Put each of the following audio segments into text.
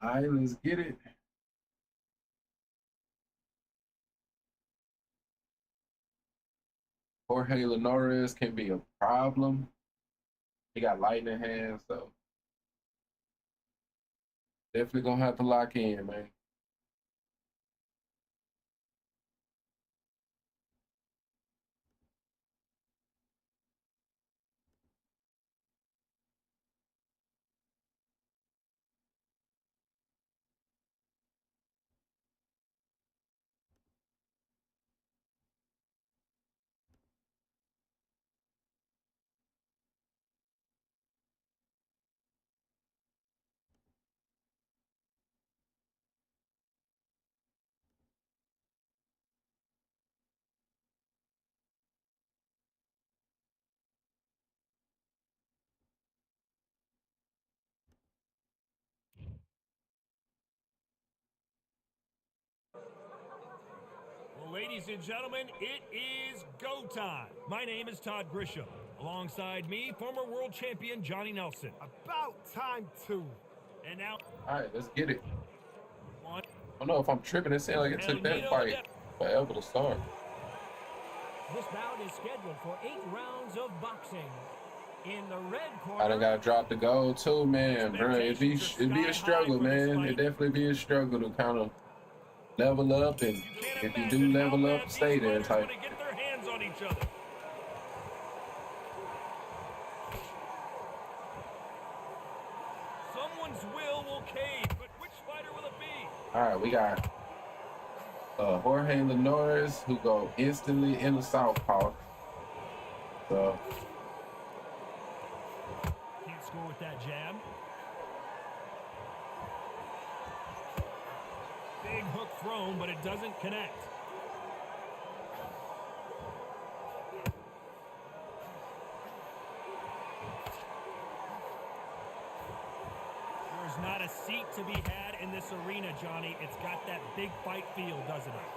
All right, let's get it. Jorge Linares can be a problem. He got lightning hands, so definitely gonna have to lock in, man. Well, ladies and gentlemen, it is go time. My name is Todd Grisham. Alongside me, former world champion Johnny Nelson. About time too. And now, All right, let's get it. one, I don't know if I'm tripping. It seemed like it El took that Nino fight forever to start. This bout is scheduled for 8 rounds of boxing. In the red I done corner, got to drop the goal too, man, bro. It'd be a struggle, man. It definitely be a struggle to kind of level up, and You can't if you do imagine how level bad up, these stay there fighters type. want to get their hands on each other. Someone's will cave, but which fighter will it be? All right, we got Jorge Linares who go instantly in the southpaw. So Can't score with that jab. Big hook thrown, but it doesn't connect. There's not a seat to be had in this arena, Johnny. It's got that big fight feel, doesn't it?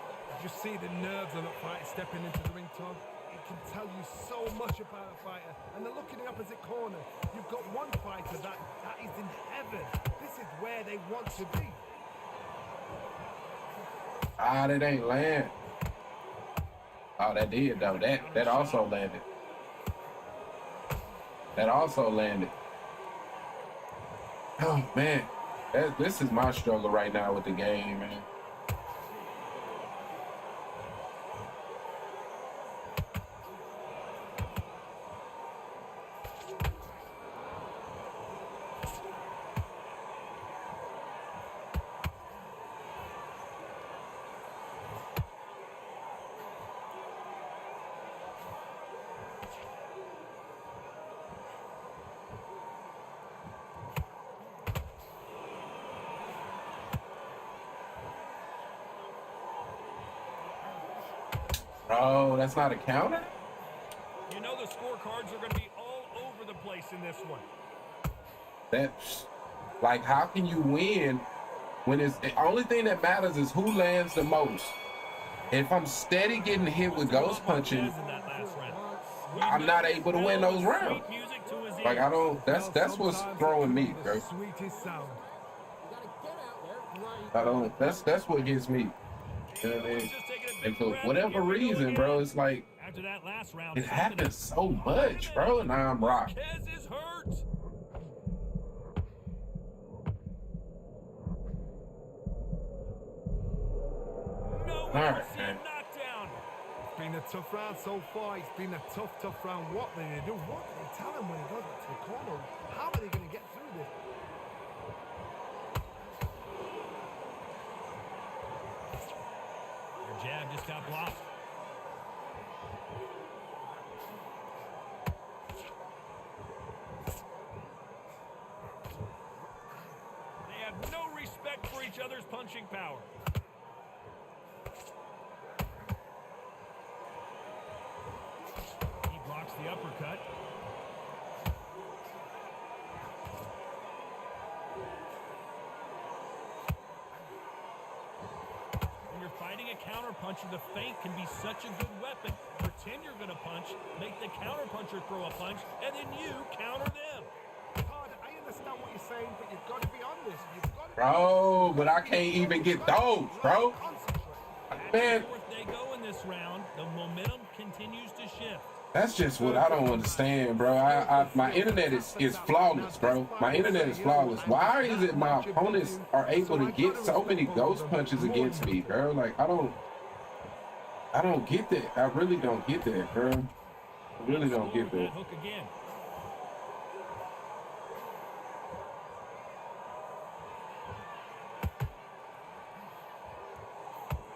Just see the nerves of a fighter stepping into the ring, Tom. It can tell you so much about a fighter. And then look in the opposite corner. You've got one fighter that is in heaven. This is where they want to be. that ain't land. Oh, that did though. That also landed. That also landed. Oh man, this is my struggle right now with the game, man. Oh, that's not a counter? You know the scorecards are going to be all over the place in this one. That's like, how can you win when it's the only thing that matters is who lands the most? If I'm steady getting hit with ghost punching, I'm not able to win those rounds. Like, I don't. That's what's throwing me, bro. I don't. That's what gets me. You know what I mean? And for whatever reason, bro, it's like it happens so much, bro. And now I'm rocked. All right, man. It's been a tough round so far. It's been a tough round. What are they do? What do they tell him when he goes back to the corner? How are they going to get through this? Their jab just got blocked. They have no respect for each other's punching power. He blocks the uppercut. When you're fighting a counterpuncher, the feint can be such a good weapon. Pretend you're going to punch, make the counterpuncher throw a punch, and then you counter them. Todd, I understand what you're same, but you've got to be honest. You've got to Bro, but I can't even get those, bro. Man, Fourth they go in this round. The momentum continues to shift. that's just what I don't understand, bro. My internet is flawless, bro. My internet is flawless. Why is it my opponents are able to get so many ghost punches against me, bro? Like, I don't get that. I really don't get that, bro. I really don't get that. Hook again.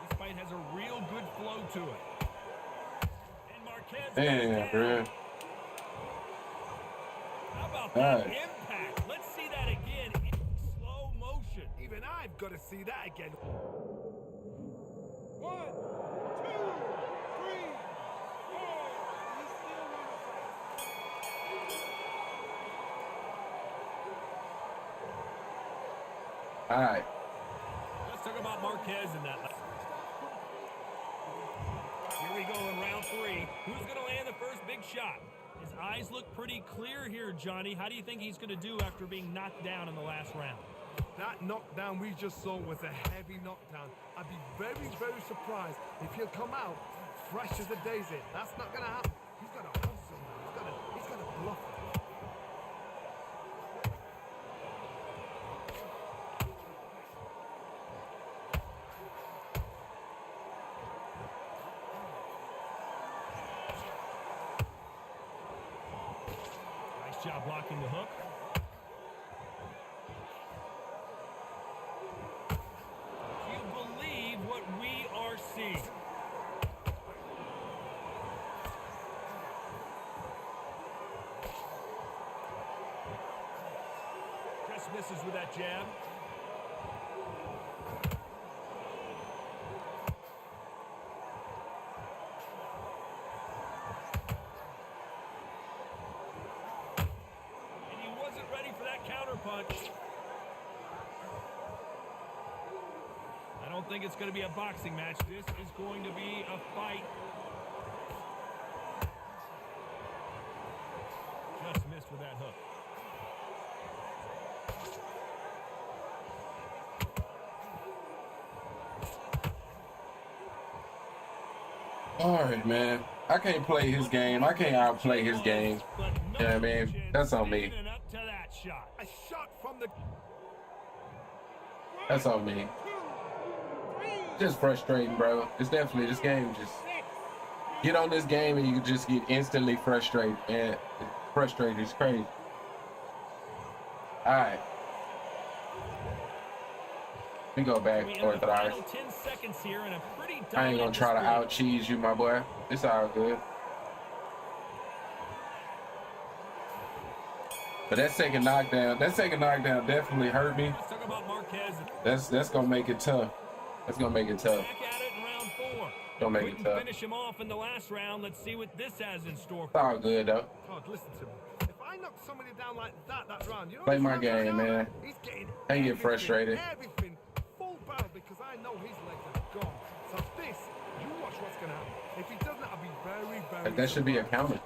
This fight has a real good flow to it. And Marquez. Man, bro. How about that impact? Let's see that again in slow motion. Even I've got to see that again. 1, 2, 3, 4. He's still on the All right. Let's talk about Marquez in that. Here we go in round 3. Who's going to land the first big shot? His eyes look pretty clear here, Johnny. How do you think he's going to do after being knocked down in the last round? That knockdown we just saw was a heavy knockdown. I'd be very, very surprised if he'll come out fresh as a daisy. That's not going to happen. He's got to hustle. He's got to bluff it. Nice job blocking the hook. Do you believe what we are seeing? Just misses with that jab. And he wasn't ready for that counter punch. I don't think it's going to be a boxing match. This is going to be a fight. Just missed with that hook. All right, man. I can't play his game. I can't outplay his game. You know what I mean? That's on me. Standing up to that shot. A shot from the... That's on me. Just frustrating, bro. It's definitely this game. Just get on this game and you can just get instantly frustrated, man. Frustrated is crazy. All right. We go back We end the orthodox. final 10 seconds here in a pretty I ain't gonna dominant try to display. out cheese you, my boy. It's all good. But that second knockdown definitely hurt me. Let's talk about Marquez. That's gonna make it tough. That's gonna make it tough. Back at it in round 4. Gonna make it Couldn't tough. finish him off in the last round. Let's see what this has in store. It's all good though. Todd, listen to me. If I knock somebody down like that round, you know Play this my man's game, down? man. He's getting Can't get everything, frustrated. Everything full barrel because I know his legs are gone. So this, you watch what's gonna happen. If he doesn't, I'll be very, very. That should be a surprised. counter.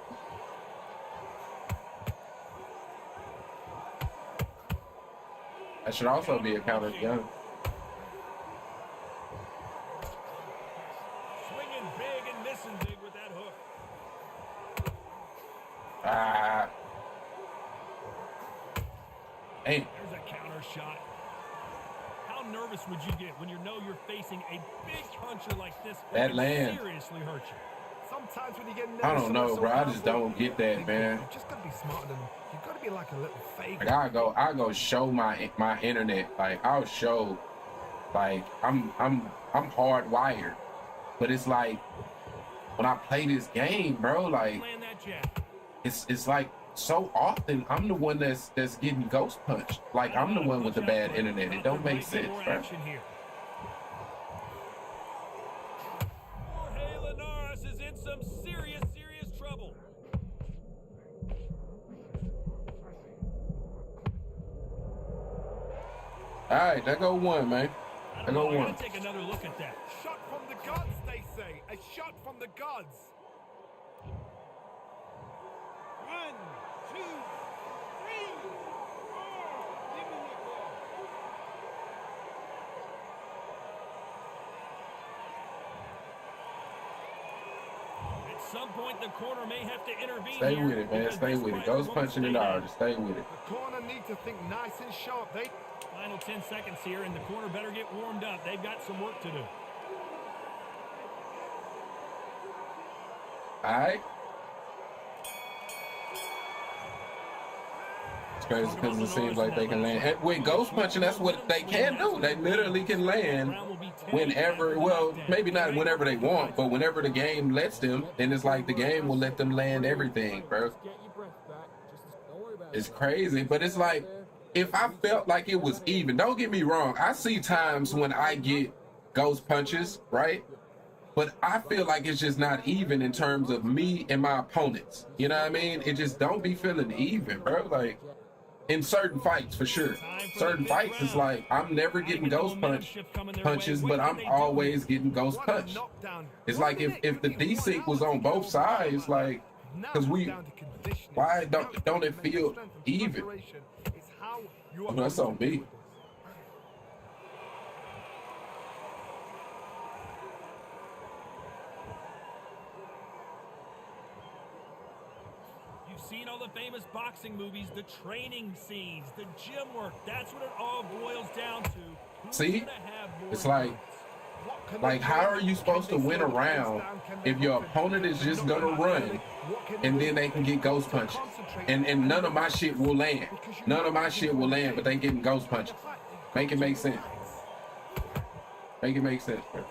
That should also be a counter gun. Swinging big and missing big with that hook. Ah. Hey, There's a counter shot. How nervous would you get when you know you're facing a big puncher like this? That could land. Seriously hurt you. Sometimes when you get nervous, I don't know, so bro. I powerful, just don't get that, man. You just gotta be smarter than. You gotta be like a little fake. like I go show my internet. Like I'll show, like I'm hardwired, but it's like when I play this game, bro, like Land that jab. it's like so often I'm the one that's getting ghost punched. Like I'm the one with the bad internet. It don't make sense, More bro. action here. Jorge Linares is in some serious trouble. All right, there go one, man. I There don't know. go I one. gotta take another look at that. Shot from the gods, they say. A shot from the gods. 1, 2, 3, 4. some point, the corner may have to intervene. Stay here with it, man. because Stay this with it. fighter Ghost won't punching stay in the down. artist. Stay with it. The corner need to think nice and sharp. They Final 10 seconds here, and the corner better get warmed up. They've got some work to do. All right. It's crazy because it seems like they can land. And with ghost punching, that's what they can do. They literally can land whenever, well, maybe not whenever they want, but whenever the game lets them, then it's like the game will let them land everything, bro. It's crazy, but it's like, if I felt like it was even, don't get me wrong, I see times when I get ghost punches, right? But I feel like it's just not even in terms of me and my opponents. You know what I mean? It just don't be feeling even, bro. Like, in certain fights, for sure. Certain fights, it's like, I'm never getting ghost punches, but I'm always getting ghost punched. It's like if the desync was on both sides, like, because why don't it feel even? Oh, that's on me. You've seen all the famous boxing movies, the training scenes, the gym work. That's what it all boils down to. Who's See? gonna have more It's like, how are you supposed to win a round if your opponent is just gonna run and then they can get ghost punches? And none of my shit will land. None of my shit will land, but they getting ghost punches. Make it make sense. Make it make sense, bro.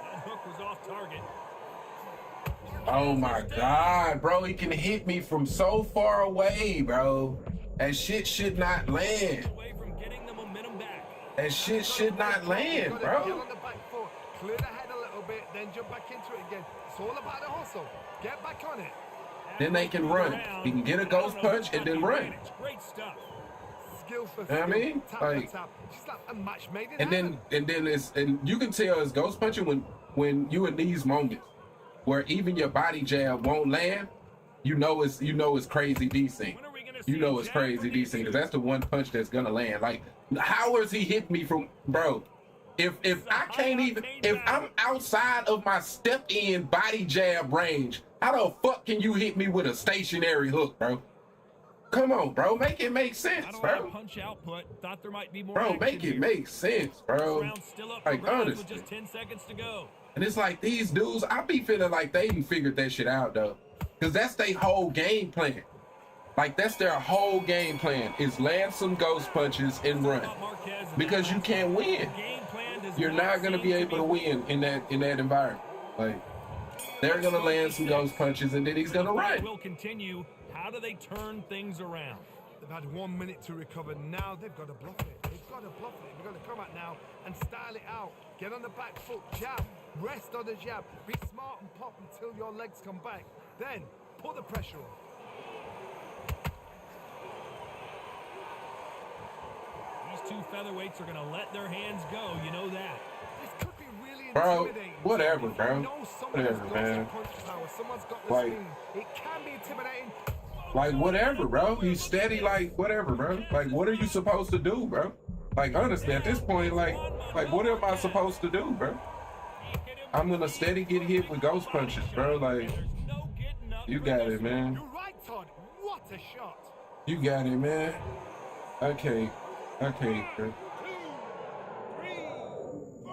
That hook was off target. Oh my God, bro, he can hit me from so far away, bro. That shit should not land. Away from getting the momentum back. That shit should not land, Get bro. on the back foot, clear the head a little bit, then jump back into it again. It's all about the hustle. Get back on it. Then they can run. He can get a ghost punch and then run. Great stuff. Skill for You know what I skill, mean? tap Like, for tap. Just like a match made in and then you can tell it's ghost punching when you in these moments where even your body jab won't land. You know it's crazy desync. You know it's crazy desync because that's the one punch that's gonna land. Like, how is he hitting me from, bro? If I can't even, if I'm outside of my step in body jab range, how the fuck can you hit me with a stationary hook, bro? Come on, bro, make it make sense, bro. Punch output. Thought there might be more. Bro, make it make sense, bro. Like, honestly. Just 10 seconds to go. And it's like these dudes, I be feeling like they even figured that shit out though, because that's their whole game plan. Like, that's their whole game plan is land some ghost punches and run, because you can't win. You're not gonna be able to win in that environment. Like, they're gonna land some ghost punches and then he's gonna run. Will continue. How do they turn things around? They've had 1 minute to recover. Now they've got to bluff it. They've got to bluff it. They've got to come out now and style it out. Get on the back foot, jab, rest on the jab. Be smart and pop until your legs come back. Then put the pressure on. These two featherweights are going to let their hands go. You know that. This could be really Bro, intimidating. whatever, bro. You know Whatever, got man. some punch power. Someone's got the Like, swing. It can be intimidating. Like, whatever, bro. He's steady, like, whatever, bro. Like, what are you supposed to do, bro? Like, honestly, at this point, like what am I supposed to do, bro? I'm gonna steady get hit with ghost punches, bro. Like, you got it, man. You're right, Todd. What a shot. You got it, man. Okay, bro.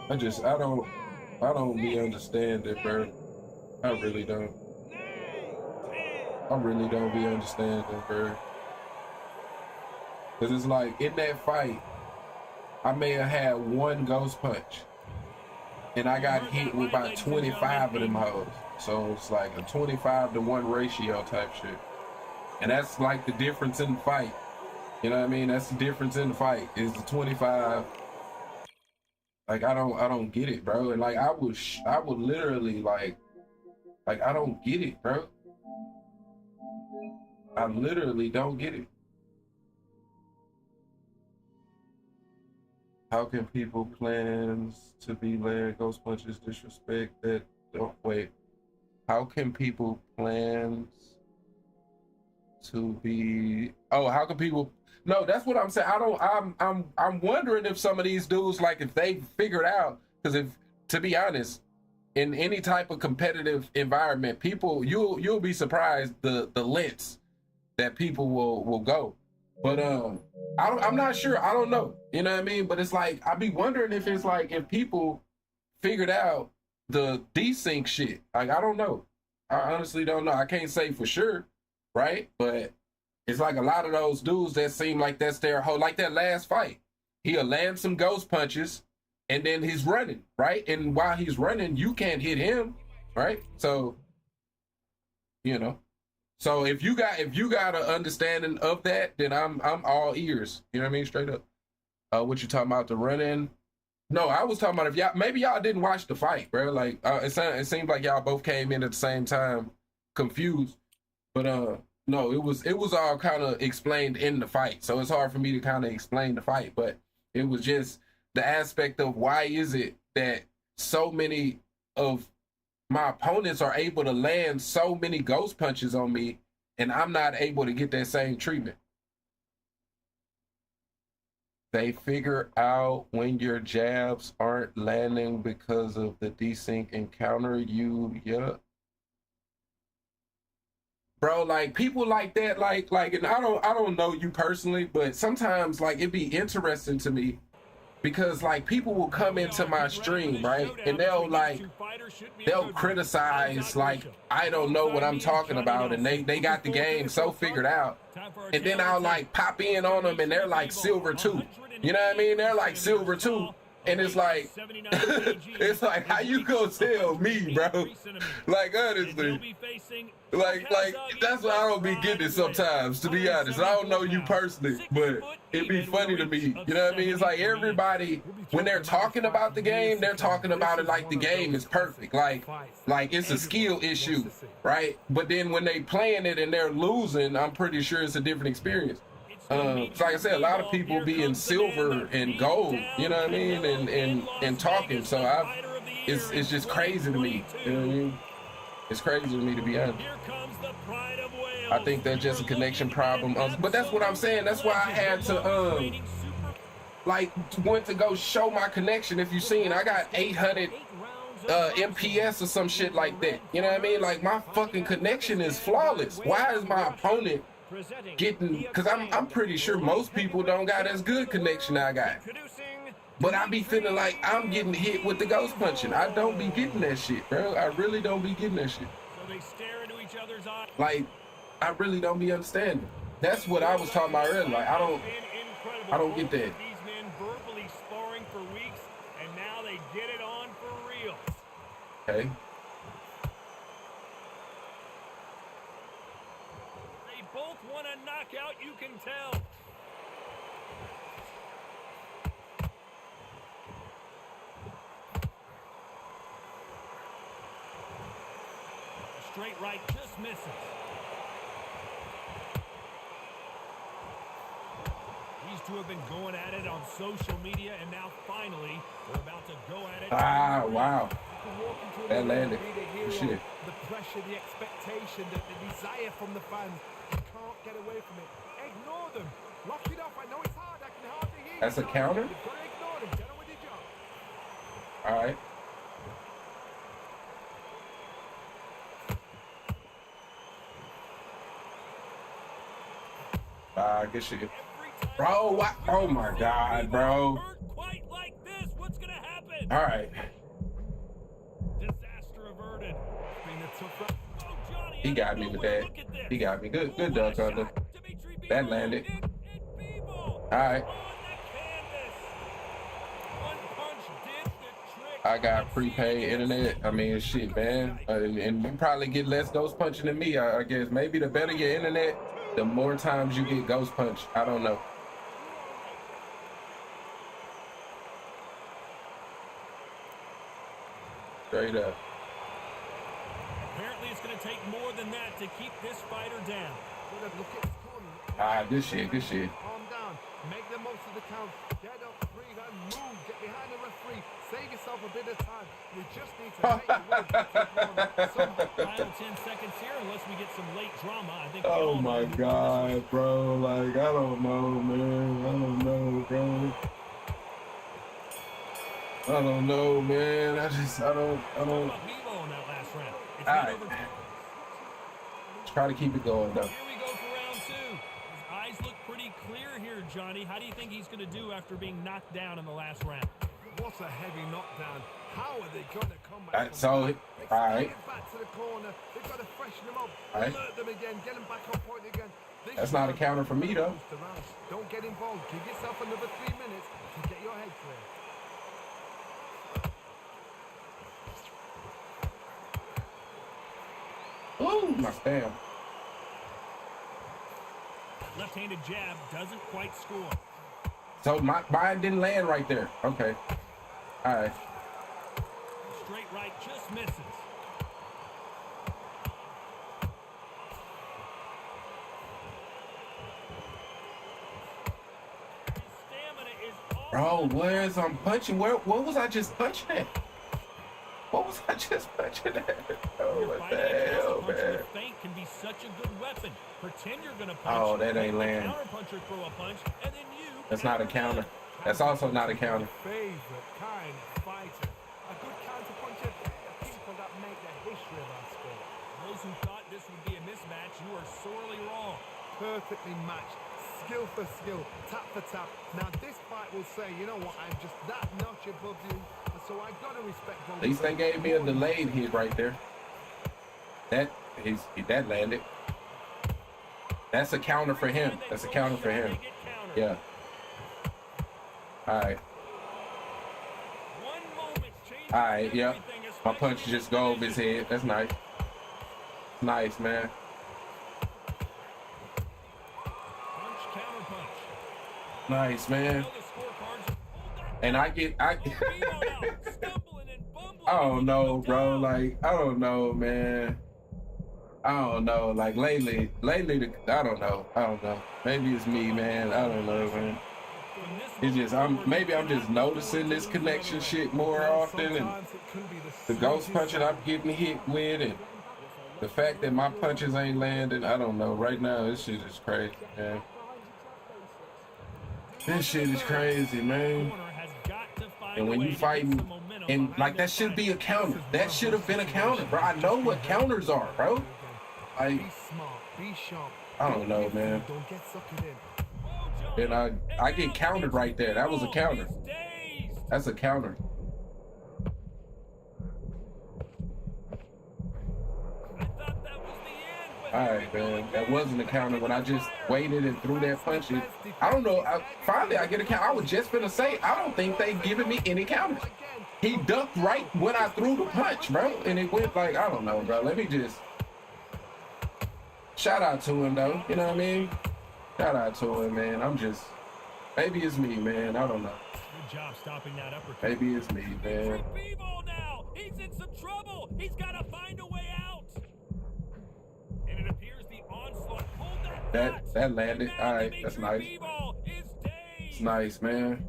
I don't be understanding, bro. I really don't. I really don't be understanding, bro. Cause it's like, in that fight, I may have had one ghost punch, and I got hit with about 25 of them hoes. So it's like a 25-to-1 ratio type shit. And that's like the difference in the fight. You know what I mean? That's the difference in the fight, is the 25. Like, I don't get it, bro. And like, I would literally like I don't get it, bro. I literally don't get it. How can people plans to be land ghost punches disrespect that? Don't wait. How can people plans to be? Oh, how can people? No, that's what I'm saying. I'm wondering if some of these dudes, like, if they figured out, because if, to be honest, in any type of competitive environment, people you'll be surprised the lengths that people will go. But I'm not sure. I don't know. You know what I mean? But it's like I be wondering if it's like if people figured out the desync shit. Like I don't know. I honestly don't know. I can't say for sure, right? But it's like a lot of those dudes that seem like that's their whole, like that last fight. He'll land some ghost punches and then he's running, right? And while he's running, you can't hit him, right? So, you know. So if you got an understanding of that, then I'm all ears. You know what I mean? Straight up. What you talking about, the running? No, I was talking about if y'all maybe y'all didn't watch the fight, bro. Like it seemed like y'all both came in at the same time, confused. But no, it was all kind of explained in the fight. So it's hard for me to kind of explain the fight, but it was just the aspect of why is it that so many of my opponents are able to land so many ghost punches on me and I'm not able to get that same treatment. They figure out when your jabs aren't landing because of the desync and counter you. Yeah. Bro, like people like that, like, and I don't know you personally, but sometimes like it'd be interesting to me because like people will come into my stream, right? And they'll criticize like I don't know what I'm talking about, and they got the game so figured out. And then I'll like pop in on them and they're like silver 2. You know what I mean? They're like silver 2. And it's like, it's like, how you gonna tell me, bro? Like, honestly, like that's why I don't be getting it sometimes, to be honest. I don't know you personally, but it'd be funny to me. You know what I mean? It's like everybody, when they're talking about the game, they're talking about it like the game is perfect. Like it's a skill issue, right? But then when they playing it and they're losing, I'm pretty sure it's a different experience. Like I said, a lot of people be in silver and gold, you know what I mean, and talking. So it's just crazy to me. You know what I mean? It's crazy to me, to be honest. I think that's just a connection problem. But that's what I'm saying. That's why I had to went to go show my connection. If you've seen, I got 800 MPS or some shit like that. You know what I mean? Like my fucking connection is flawless. Why is my opponent getting, because I'm pretty sure most people don't got as good connection I got, but I be feeling like I'm getting hit with the ghost punching. I don't be getting that shit, bro. I really don't be getting that shit. Like I really don't be understanding. That's what I was talking about earlier. Like I don't get that. These men verbally sparring for weeks, and now they get it on for real. Okay. Both want a knockout, you can tell. A straight right just misses. These two have been going at it on social media, and now finally they're about to go at it. Ah, wow. That landed. Shit. The pressure, the expectation, the desire from the fans. You can't get away from it. Ignore them. Lock it up. I know it's hard. I can hardly hear you. That's a counter? You've got to ignore them. Get on with your job. All right. Good shit. Bro, what? Oh my God, bro. Quite like this. What's gonna happen? All right. Disaster averted. He got me with that. He got me. Good dunk under. That landed. All right. I got prepaid internet. I mean, shit, man. And you probably get less ghost punching than me, I guess. Maybe the better your internet, the more times you get ghost punch. I don't know. Straight up. Apparently, it's going to take more than that to keep this fighter down. Ah, good shit. Calm down. Make the most of the count. Get up, breathe, and move. Get behind the referee. Save yourself a bit of time. You just need to make your way back to the Final 10 seconds here, unless we get some late drama. I think. Oh my God, bro. Like, I don't know, man. I don't know, bro. I don't know, man. I Talk don't. about Bevo in that last round. It's All been right. over. Try to keep it going, though. Here we go for round two. His eyes look pretty clear here, Johnny. How do you think he's going to do after being knocked down in the last round? What a heavy knockdown. How are they going to come back? So, all right. Back to the corner. They've got to freshen them up. All right. Alert them again. Get them back on point again. That's not a counter for me, though. Don't get involved. Give yourself another 3 minutes to get your head clear. Ooh, my spam. Left-handed jab doesn't quite score. So mine didn't land right there. Okay. All right. Straight right just misses. His stamina is off. Bro, where's I'm punching? What was I just punching at? What was I just punching at? Oh, what the hell, man? The feint can be such a good weapon. Pretend you're gonna punch. Oh, that ain't land. Counter puncher throw a punch, and then you. That's not a counter. That's also not a counter. Favorite kind of fighter. A good counter puncher. People that make the history of our sport. Those who thought this would be a mismatch, you are sorely wrong. Perfectly matched. Skill for skill. Tap for tap. Now this fight will say, you know what, I'm just that notch above you. So I gotta respect both. At least they gave me a delayed hit right there. That landed. That's a counter for him. That's a counter for him. Yeah. All right. All right. Yeah. My punch just go over his head. That's nice. Nice, man. Nice, man. And I don't know, bro. Like, I don't know, man. I don't know. Like lately, I don't know. Maybe it's me, man. I don't know, man. It's just maybe I'm just noticing this connection shit more often, and the ghost punching I'm getting hit with, and the fact that my punches ain't landing. I don't know. Right now, this shit is crazy, man. This shit is crazy, man. And when you fighting, and like that should be a counter. That should have been a counter, bro. I know what counters are, bro. Like, I don't know, man. And I get countered right there. That was a counter. That's a counter. All right, man. That wasn't a counter when I just waited and threw that punch. I don't know. Finally, I get a counter. I was just gonna say, I don't think they giving me any counters. He ducked right when I threw the punch, bro. And it went like, I don't know, bro. Let me just shout out to him, though. You know what I mean? Shout out to him, man. Maybe it's me, man. I don't know. Good job stopping that uppercut. Maybe it's me, man. Now. He's in some trouble. He's got to find a way out. And it appears the onslaught pulled that landed. All right, that's nice. It's nice, man.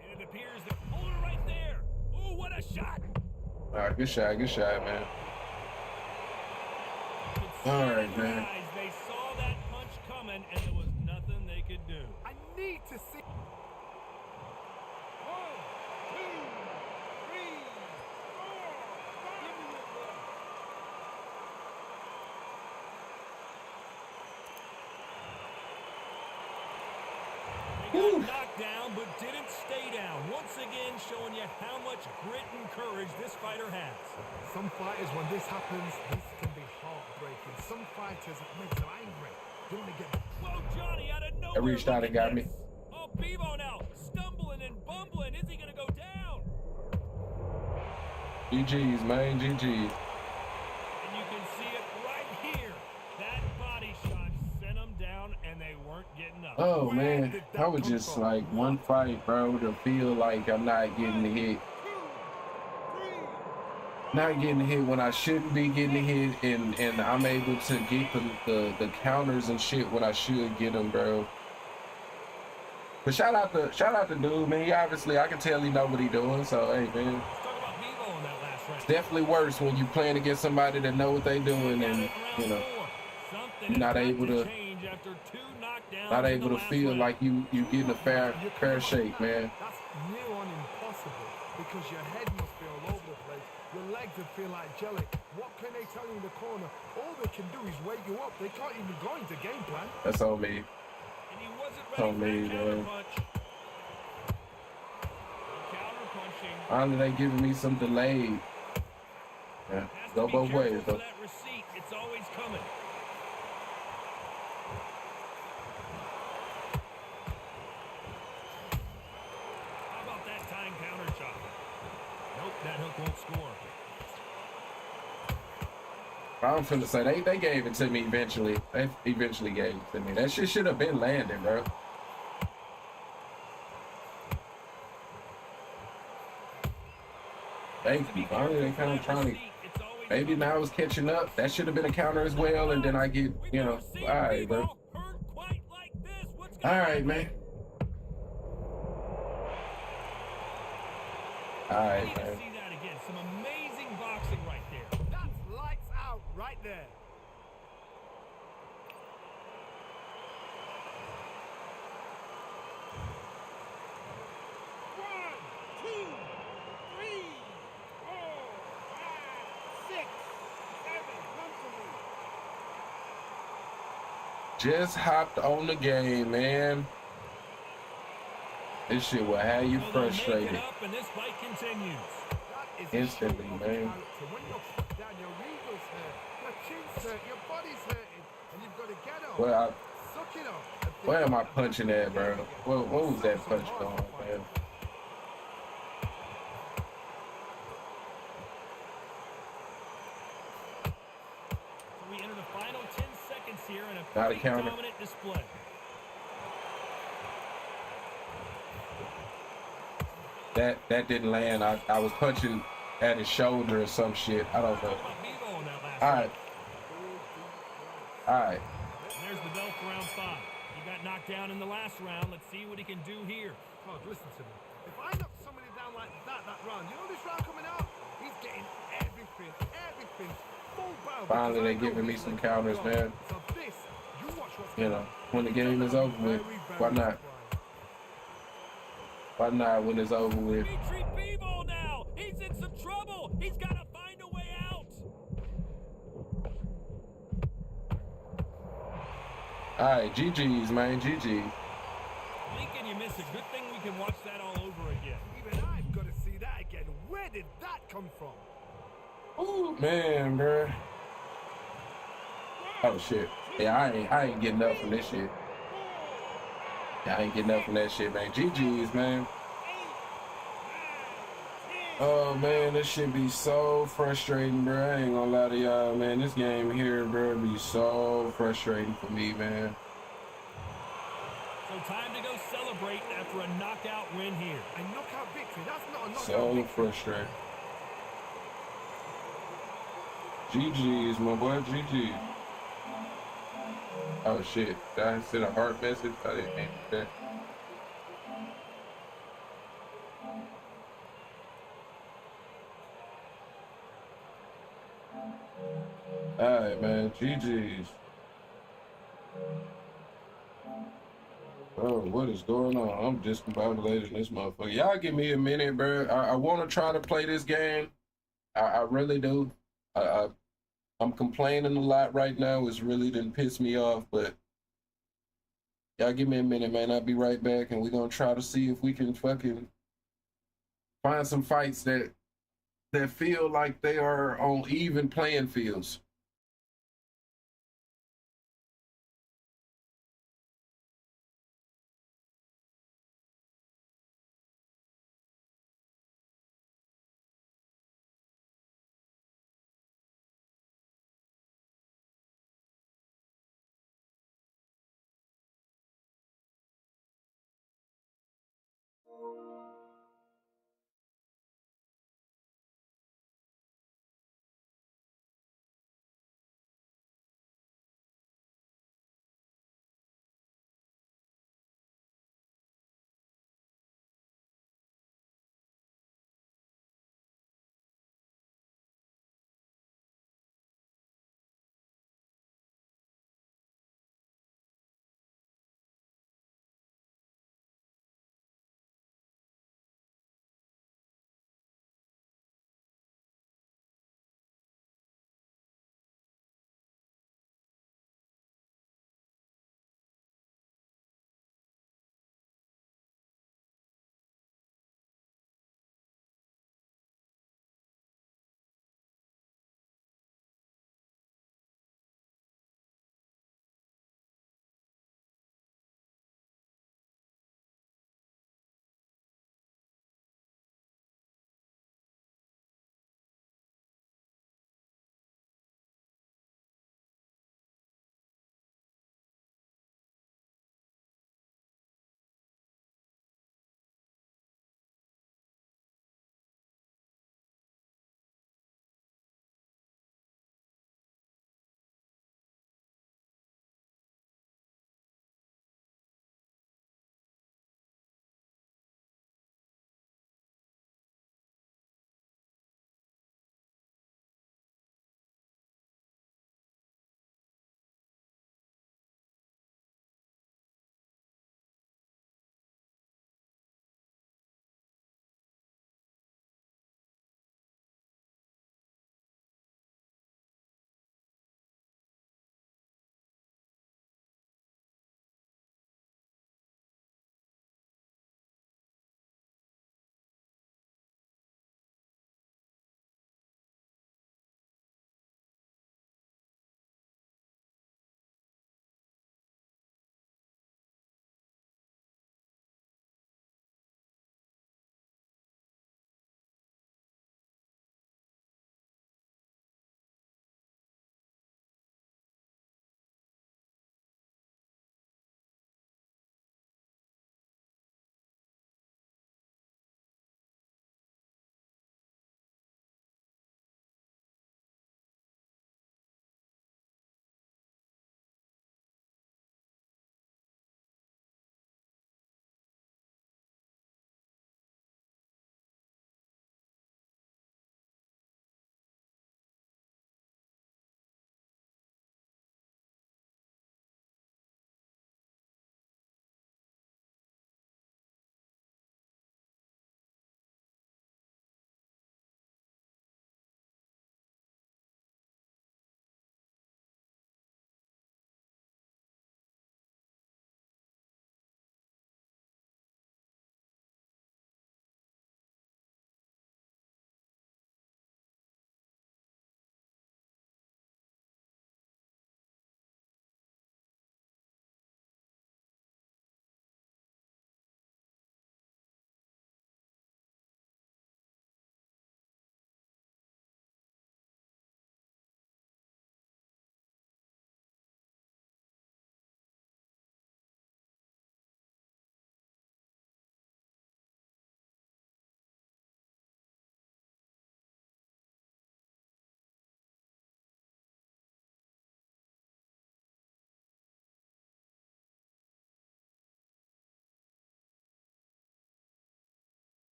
And it appears the puller right there. Ooh, what a shot. All right, good shot, man. All right, man. They saw that punch coming, and there was nothing they could do. I need to see. 1, 2, 3, 4. They got knocked down, but didn't stay down. Once again, showing you how much grit and courage this fighter has. Some fighters, when this happens, this can be heartbreaking. Some fighters, it makes them angry. Don't they get... Whoa, Johnny, out of nowhere. I reached out and got me. Oh, Bevo now, stumbling and bumbling. Is he going to go down? GG's, man, GG's. And you can see it right here. That body shot sent them down, and they weren't getting up. Oh, man. I was just like one fight, bro, to feel like I'm not getting hit. Not getting hit when I shouldn't be getting hit, and I'm able to get the counters and shit when I should get them, bro. But shout out to dude, man. He obviously, I can tell he know what he doing. So hey, man, it's definitely worse when you playing against somebody that know what they doing, and you know you're not able to not in the able to last feel round. like you getting a fair shake, man. That's near on impossible because your head must be all over the place. Your legs would feel like jelly. What can they tell you in the corner? All they can do is wake you up. They can't even go into game plan. That's on me. And he wasn't That's on ready me, for that man. counterpunch. Counterpunching. Finally, they giving me some delayed. Yeah, Has go to be both careful ways, for though. that receipt. It's always coming. How about that tying counter shot? Nope, that hook won't score. I'm finna say they gave it to me eventually. They eventually gave it to me. That shit should have been landing, bro. Thank you. Finally, they kind of trying to. Maybe now it's catching up. That should have been a counter as well, and then I get, you know, all right, bro. All right, man. All right, man. See that again. Some amazing boxing right there. That's lights out right there. Just hopped on the game, man. This shit will have you frustrated. And this fight continues. Instantly, man. When you're put down, your eagles hurt, your chin's hurt, your body's hurting, and you've got to get up. Well, Suck it up. where am I punching at, bro? What was that punch going, man? We enter the final 10 seconds here in a Not a pretty counter. dominant display. That didn't land. I was punching at his shoulder or some shit. I don't know. All right. All right. There's the bell for round 5. He got knocked down in the last round. Let's see what he can do here. God, listen to me. If I knock somebody down like that round, you know this round coming out? He's getting everything. Full barrel. Finally, they giving me some counters, man. So this, you watch what's You know, when the game is over with, why not? Why not when it's over with? Dimitri Bivol now. He's in some trouble. He's got to find a way out. All right, GG's, man, GG's. Lincoln, you miss it. Good thing we can watch that all over again. Even I've got to see that again. Where did that come from? Ooh, man, bro. Oh shit. Yeah, I ain't getting up from this shit. Yeah, I ain't getting up from that shit, man. GG's, man. Oh man, this shit be so frustrating, bro. I ain't gonna lie to y'all, man. This game here, bro, be so frustrating for me, man. So time to go celebrate after a knockout win here. A knockout victory. That's not a knockout So victory. frustrating. GG's, my boy, GG. Oh shit, did I send a heart message? I didn't mean that. Alright, man, GG's. Oh, what is going on? I'm discombobulated in this motherfucker. Y'all give me a minute, bro. I want to try to play this game. I really do. I'm complaining a lot right now. It's really didn't piss me off, but y'all give me a minute, man. I'll be right back, and we're gonna try to see if we can fucking find some fights that feel like they are on even playing fields.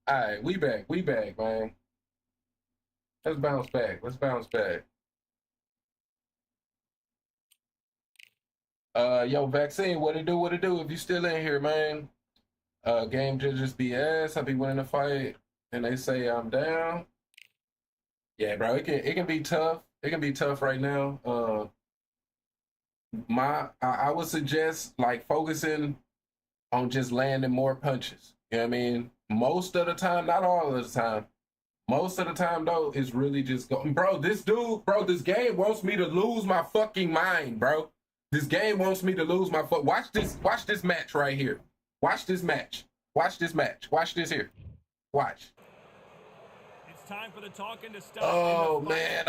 All right, we back, man. Let's bounce back. Let's bounce back. Yo, vaccine, what it do? What it do? If you still in here, man. Game judges BS. I be winning a fight, and they say I'm down. Yeah, bro, it can be tough. It can be tough right now. I would suggest like focusing on just landing more punches. You know what I mean? Most of the time, not all of the time. Most of the time though, it's really just going, bro, this game wants me to lose my fucking mind, bro. This game wants me to lose my watch this match right here. Watch this match. Watch this match. Watch this here. Watch. It's time for the talking to stop. Oh man.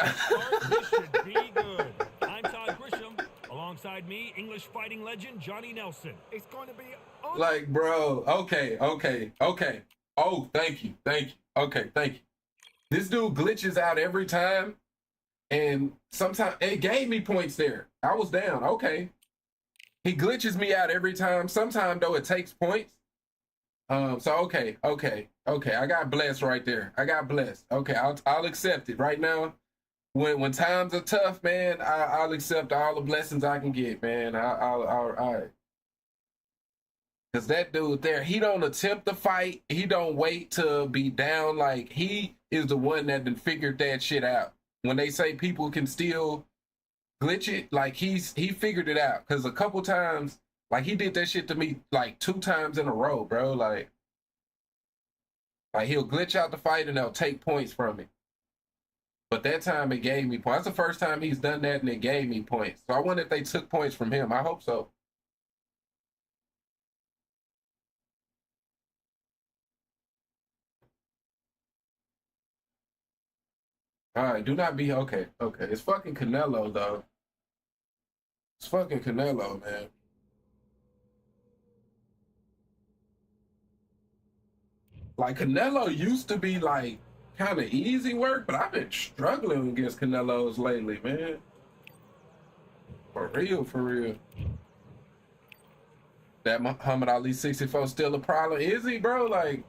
This should be good. I'm Todd Grisham. Alongside me, English fighting legend Johnny Nelson. It's going to be like, bro, okay. Oh, thank you. Okay, thank you. This dude glitches out every time, and sometimes it gave me points there. I was down. Okay. He glitches me out every time. Sometimes though, it takes points. So okay. I got blessed right there. I got blessed. Okay, I'll accept it right now. When times are tough, man, I'll accept all the blessings I can get, man. I'll Cause that dude there, he don't attempt to fight. He don't wait to be down. Like, he is the one that done figured that shit out. When they say people can still glitch it, like he figured it out. Cause a couple times, like he did that shit to me like 2 times in a row, bro. Like he'll glitch out the fight and they'll take points from it. But that time it gave me points. That's the first time he's done that and it gave me points. So I wonder if they took points from him. I hope so. All right, do not be okay. It's fucking Canelo though. It's fucking Canelo, man. Like Canelo used to be like kind of easy work, but I've been struggling against Canelo's lately, man. For real. That Muhammad Ali 64 still a problem? Is he, bro? Like,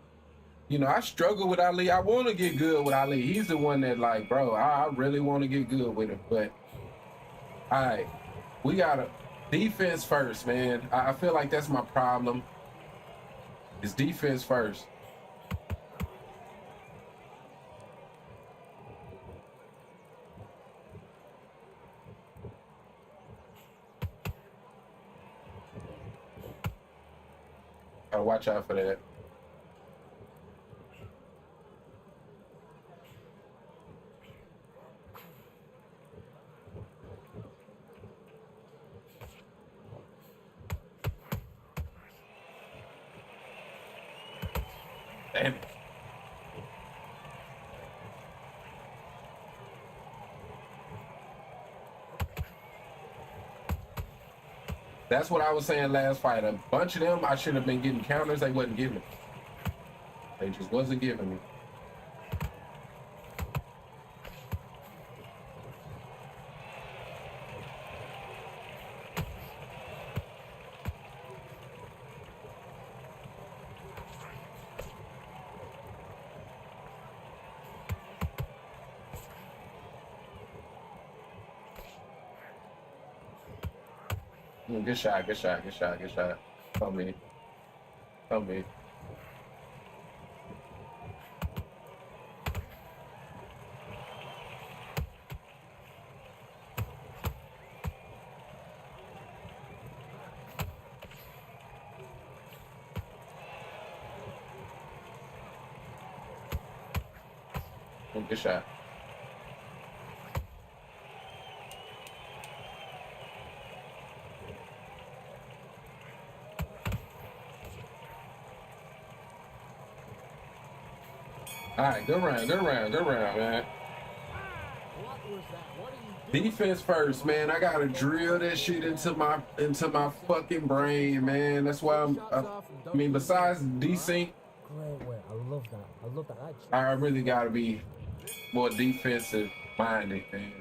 you know, I struggle with Ali. I want to get good with Ali. He's the one that, like, bro, I really want to get good with him. But, all right, we got to defense first, man. I feel like that's my problem. It's defense first. Oh, watch out for that. Damn it. That's what I was saying last fight. A bunch of them, I should have been getting counters. They wasn't giving. They just wasn't giving me. Good shot. Tell me. Good shot. All right, good round, man. Defense first, man. I gotta drill that shit into my fucking brain, man. That's why I mean, besides desync, Great way. I love that. I really gotta be more defensive minded, man.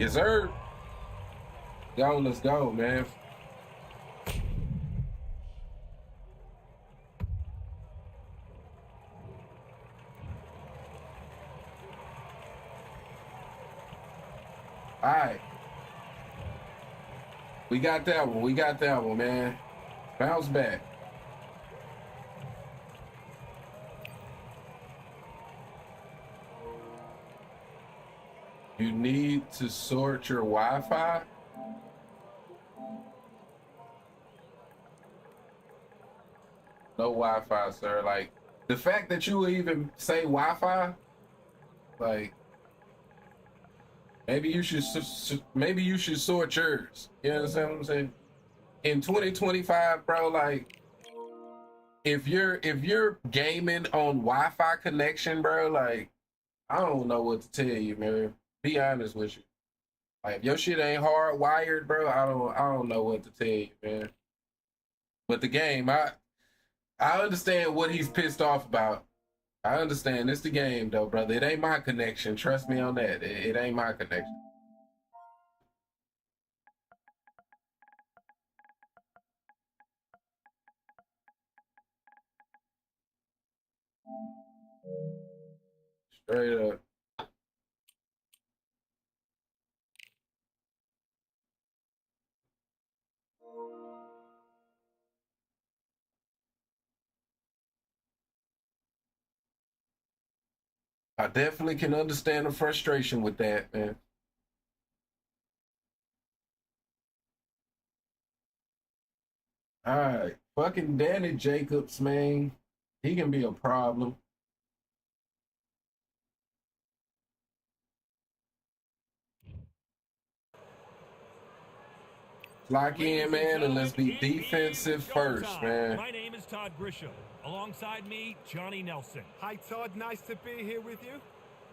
Yes, sir. Go, let's go, man. All right. We got that one. We got that one, man. Bounce back. You need to sort your Wi-Fi. No Wi-Fi, sir. Like, the fact that you even say Wi-Fi, like, maybe you should sort yours. You understand what I'm saying? In 2025, bro, like, if you're gaming on Wi-Fi connection, bro, like, I don't know what to tell you, man. Be honest with you. Like, if your shit ain't hardwired, bro, I don't know what to tell you, man. But the game, I understand what he's pissed off about. I understand. It's the game, though, brother. It ain't my connection. Trust me on that. It ain't my connection. Straight up. I definitely can understand the frustration with that, man. All right. Fucking Danny Jacobs, man. He can be a problem. Lock in, man, and let's be defensive first, man. My name is Todd Grisham. Alongside me, Johnny Nelson. Hi, Todd. Nice to be here with you.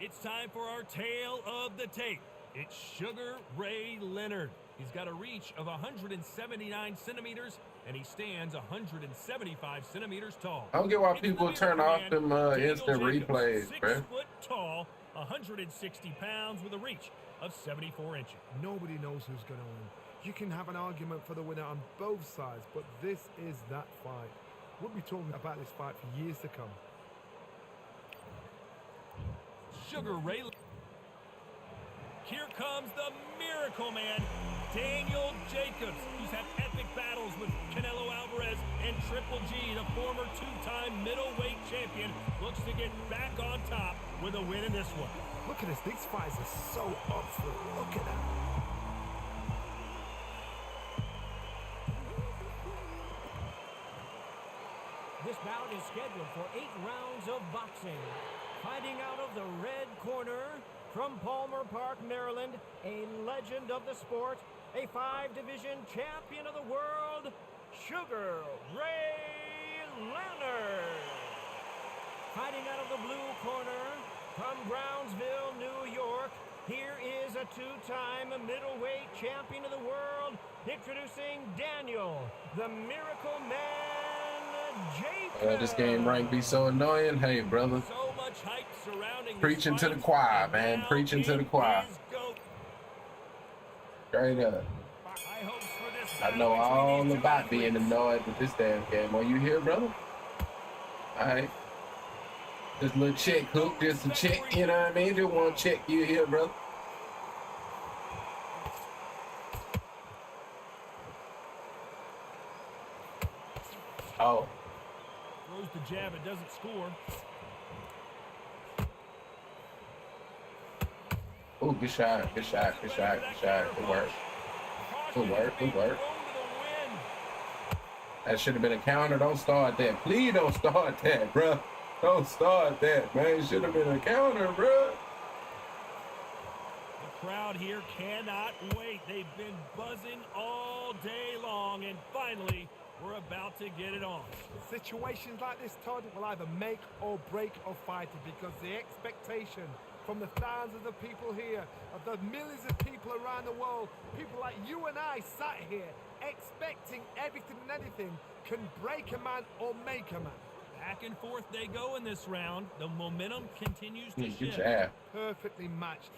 It's time for our tale of the tape. It's Sugar Ray Leonard. He's got a reach of 179 centimeters, and he stands 175 centimeters tall. I don't get why people turn off them instant replays, 6 man. foot tall, 160 pounds with a reach of 74 inches. Nobody knows who's going to win. You can have an argument for the winner on both sides, but this is that fight. We'll be talking about this fight for years to come. Sugar Ray. Here comes the Miracle Man, Daniel Jacobs, who's had epic battles with Canelo Alvarez and Triple G, the former two-time middleweight champion, looks to get back on top with a win in this one. Look at this. These fights are so up for it. Look at that. This bout is scheduled for 8 rounds of boxing. Fighting out of the red corner, from Palmer Park, Maryland, a legend of the sport, a 5-division champion of the world, Sugar Ray Leonard. Fighting out of the blue corner, from Brownsville, New York, here is a 2-time middleweight champion of the world, introducing Daniel, the Miracle Man Jacobs. This game rank be so annoying. Hey, brother. So much hype surrounding Preaching to the choir, man. Preaching to the choir. Straight up. I know all about being annoyed with this damn game. Are you here, brother? All right. This little check hook, just a check, you know what I mean? Just want to check you here, brother. Oh. Throws the jab, it doesn't score. Oh, good shot, good shot, good shot, good shot. Good work. Good work, good work. That should have been a counter. Don't start that. Please don't start that, bro. Don't start that, man. It should have been a counter, bro. The crowd here cannot wait. They've been buzzing all day long, and finally, we're about to get it on. Situations like this, Todd, will either make or break a fighter, because the expectation from the thousands of people here, of the millions of people around the world, people like you and I sat here expecting everything and anything, can break a man or make a man. Back and forth they go in this round. The momentum continues to shift. Perfectly matched.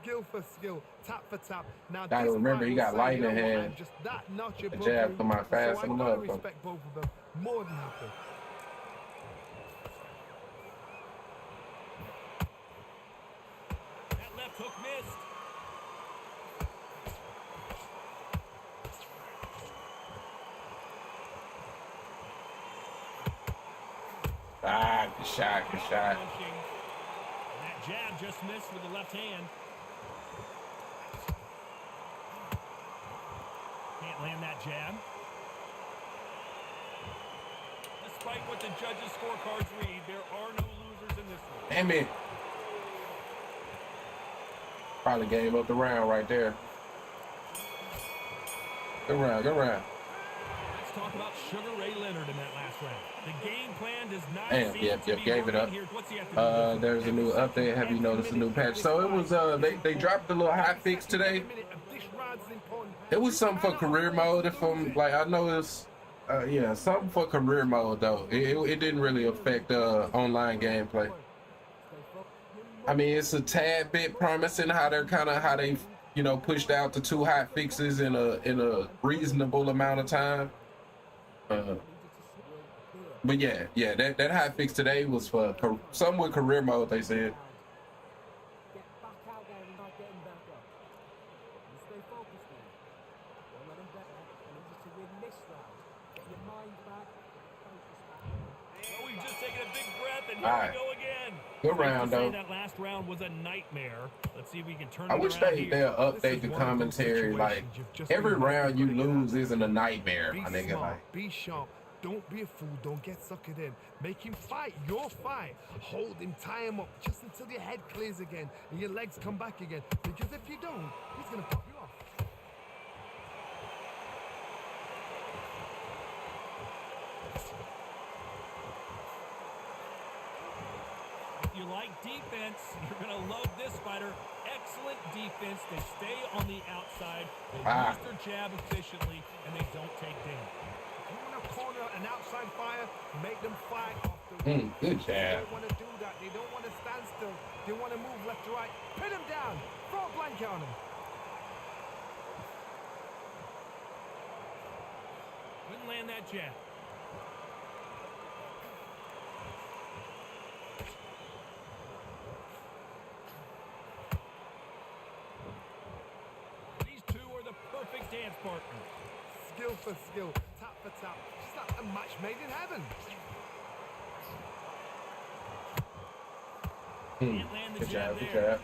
Skill for skill, tap for tap. Now, Gotta this remember, fight he will got say, light you in know what, hand. I'm just that notch The above jab you. come out fast So and I gotta motherfucker. respect both of them. More than happy. That left hook missed. Ah, good shot, good shot. Punching. That jab just missed with the left hand. Can't land that jab. Despite what the judges' scorecards read, there are no losers in this one. Damn it. Probably gave up the round right there. Good round, good round. Let's talk about Sugar Ray Leonard in that last round. The game plan does not Damn, seem yep, to be gave it working up. here. What's he have to do different? There's a new update. Have you noticed a new patch? So it was they dropped a little hot fix today. It was something for career mode. If I'm like, I know it's yeah, something for career mode though. It didn't really affect online gameplay. I mean, it's a tad bit promising how they you know pushed out the 2 hot fixes in a reasonable amount of time. But yeah, that hot fix today was for something with career mode. They said. Get back out there and start getting back up. You stay focused, man. Don't let him get there. I need you to win this round. Get your mind back. Focus back. Oh, we've just taken a big breath, and here All right. we go again. Good round though. That last round was a nightmare. Let's see if we can turn I it wish around here. they'll update the commentary. Like every round you lose isn't a nightmare, my nigga. Like Be sharp. Don't be a fool. Don't get suckered in. Make him fight your fight. Hold him, tie him up just until your head clears again and your legs come back again. Because if you don't, he's going to pop you off. If you like defense, you're going to love this fighter. Excellent defense. They stay on the outside. They use their jab efficiently, and they don't take damage. You want to corner an outside fire, make them fight off the ring. good jab. They don't want to do that. They don't want to stand still. They want to move left to right. Pin him down. Throw a blanket on him. Couldn't land that jab. These two are the perfect dance partners. Skill for skill, tap for tap. Just like a match made in heaven. Can't land the Good jab job, good there. job.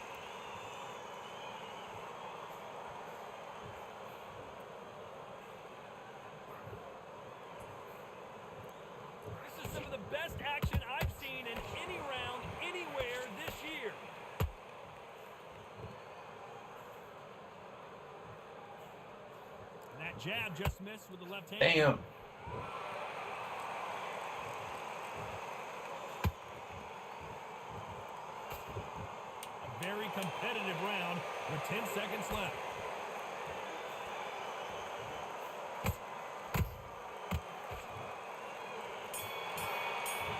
This is some of the best action I've seen in any round, anywhere this year. And that jab just missed with the left hand. Damn. A very competitive round with 10 seconds left.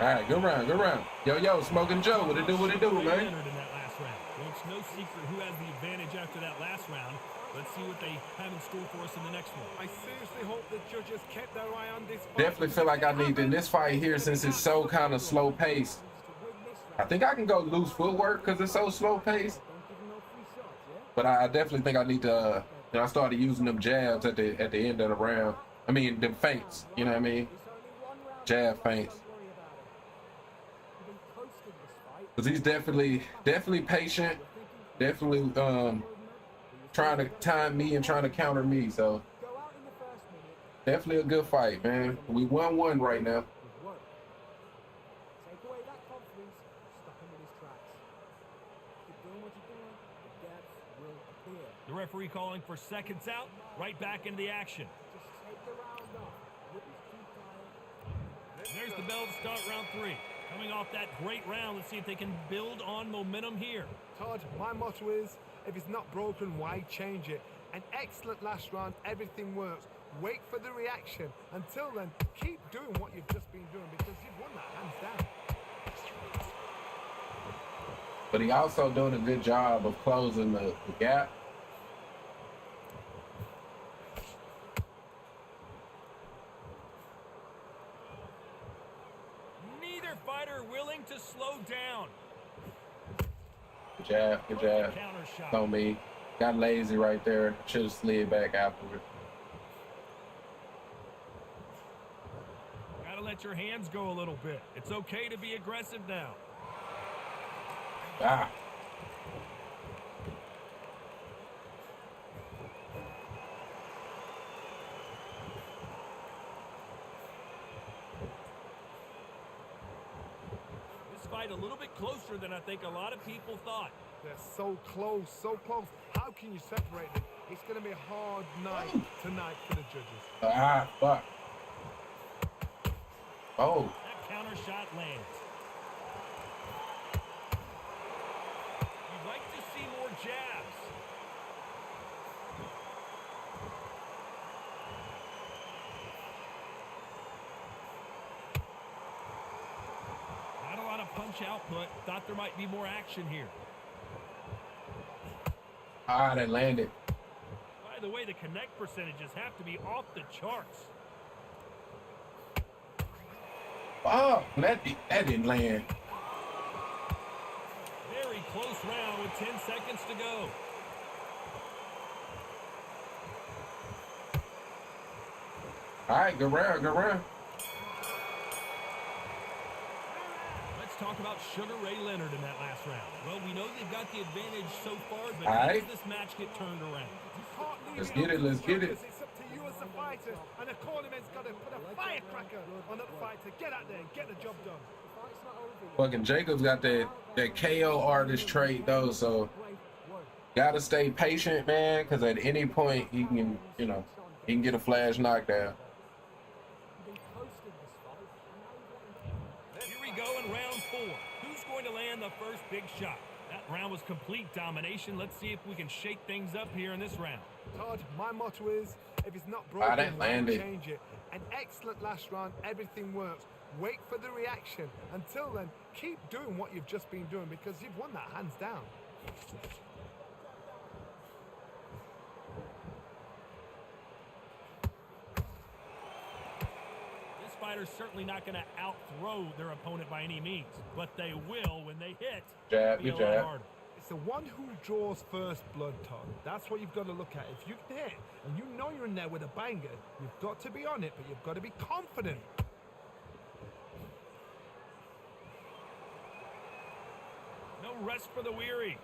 All right, good round, good round. Yo, Smoking Joe, what it do, man? In that last round. Well, it's no secret who has the advantage after that last round. Let's see what they have in store for us in the next one. I seriously hope the judges kept their eye on this fight. Definitely feel like I need in this fight here since it's so kind of slow paced. I think I can go loose footwork because it's so slow paced. But I definitely think I need to. I started using them jabs at the end of the round. I mean, them feints. You know what I mean? Jab feints. Because he's definitely patient. Definitely trying to time me and trying to counter me. So definitely a good fight, man. We 1-1 right now. Take away that confidence, stop him in his tracks. Keep doing what you're doing, the gaps will appear. The referee calling for seconds out, right back into the action. Just take the round off. There's the bell to start round 3. Coming off that great round, let's see if they can build on momentum here. Todd, my motto is, if it's not broken, why change it? An excellent last round, everything works. Wait for the reaction. Until then, keep doing what you've just been doing because you've won that hands down. but he also doing a good job of closing the gap. Neither fighter willing to slow down. Good jab, good jab. Counter shot. On me. Got lazy right there. Should have slid back afterward. Gotta let your hands go a little bit. It's okay to be aggressive now. Ah. This fight a little bit closer than I think a lot of people thought. They're so close, so close. How can you separate them? It's going to be a hard night tonight for the judges. Ah, fuck. Oh. That counter shot lands. You'd like to see more jabs. Not a lot of punch output. Thought there might be more action here. Ah, that landed. By the way, the connect percentages have to be off the charts. Oh, that didn't land. Very close round with 10 seconds to go. All right, good round, good round. Let's talk about Sugar Ray Leonard in that last round. Well, we know they've got the advantage so far, but All how right. does this match get turned around? Let's get it, let's get it. It's up to you as a fighter, and the cornerman's got to put a firecracker on that fighter. Get out there and get the job done. Fucking Jacobs got that KO artist trait though, so gotta stay patient, man, because at any point he can, you know, he can get a flash knockdown. Here we go in round 4. Who's going to land the first big shot? That round was complete domination. Let's see if we can shake things up here in this round. Todd, my motto is, if it's not broken, that landed. change it. An excellent last round, everything works. Wait for the reaction. Until then, keep doing what you've just been doing because you've won that hands down. This fighter's certainly not going to out-throw their opponent by any means, but they will when they hit. Jab, Be a good lot jab. harder. It's the one who draws first blood, Todd. That's what you've got to look at. If you can hit and you know you're in there with a banger, you've got to be on it, but you've got to be confident. No rest for the weary.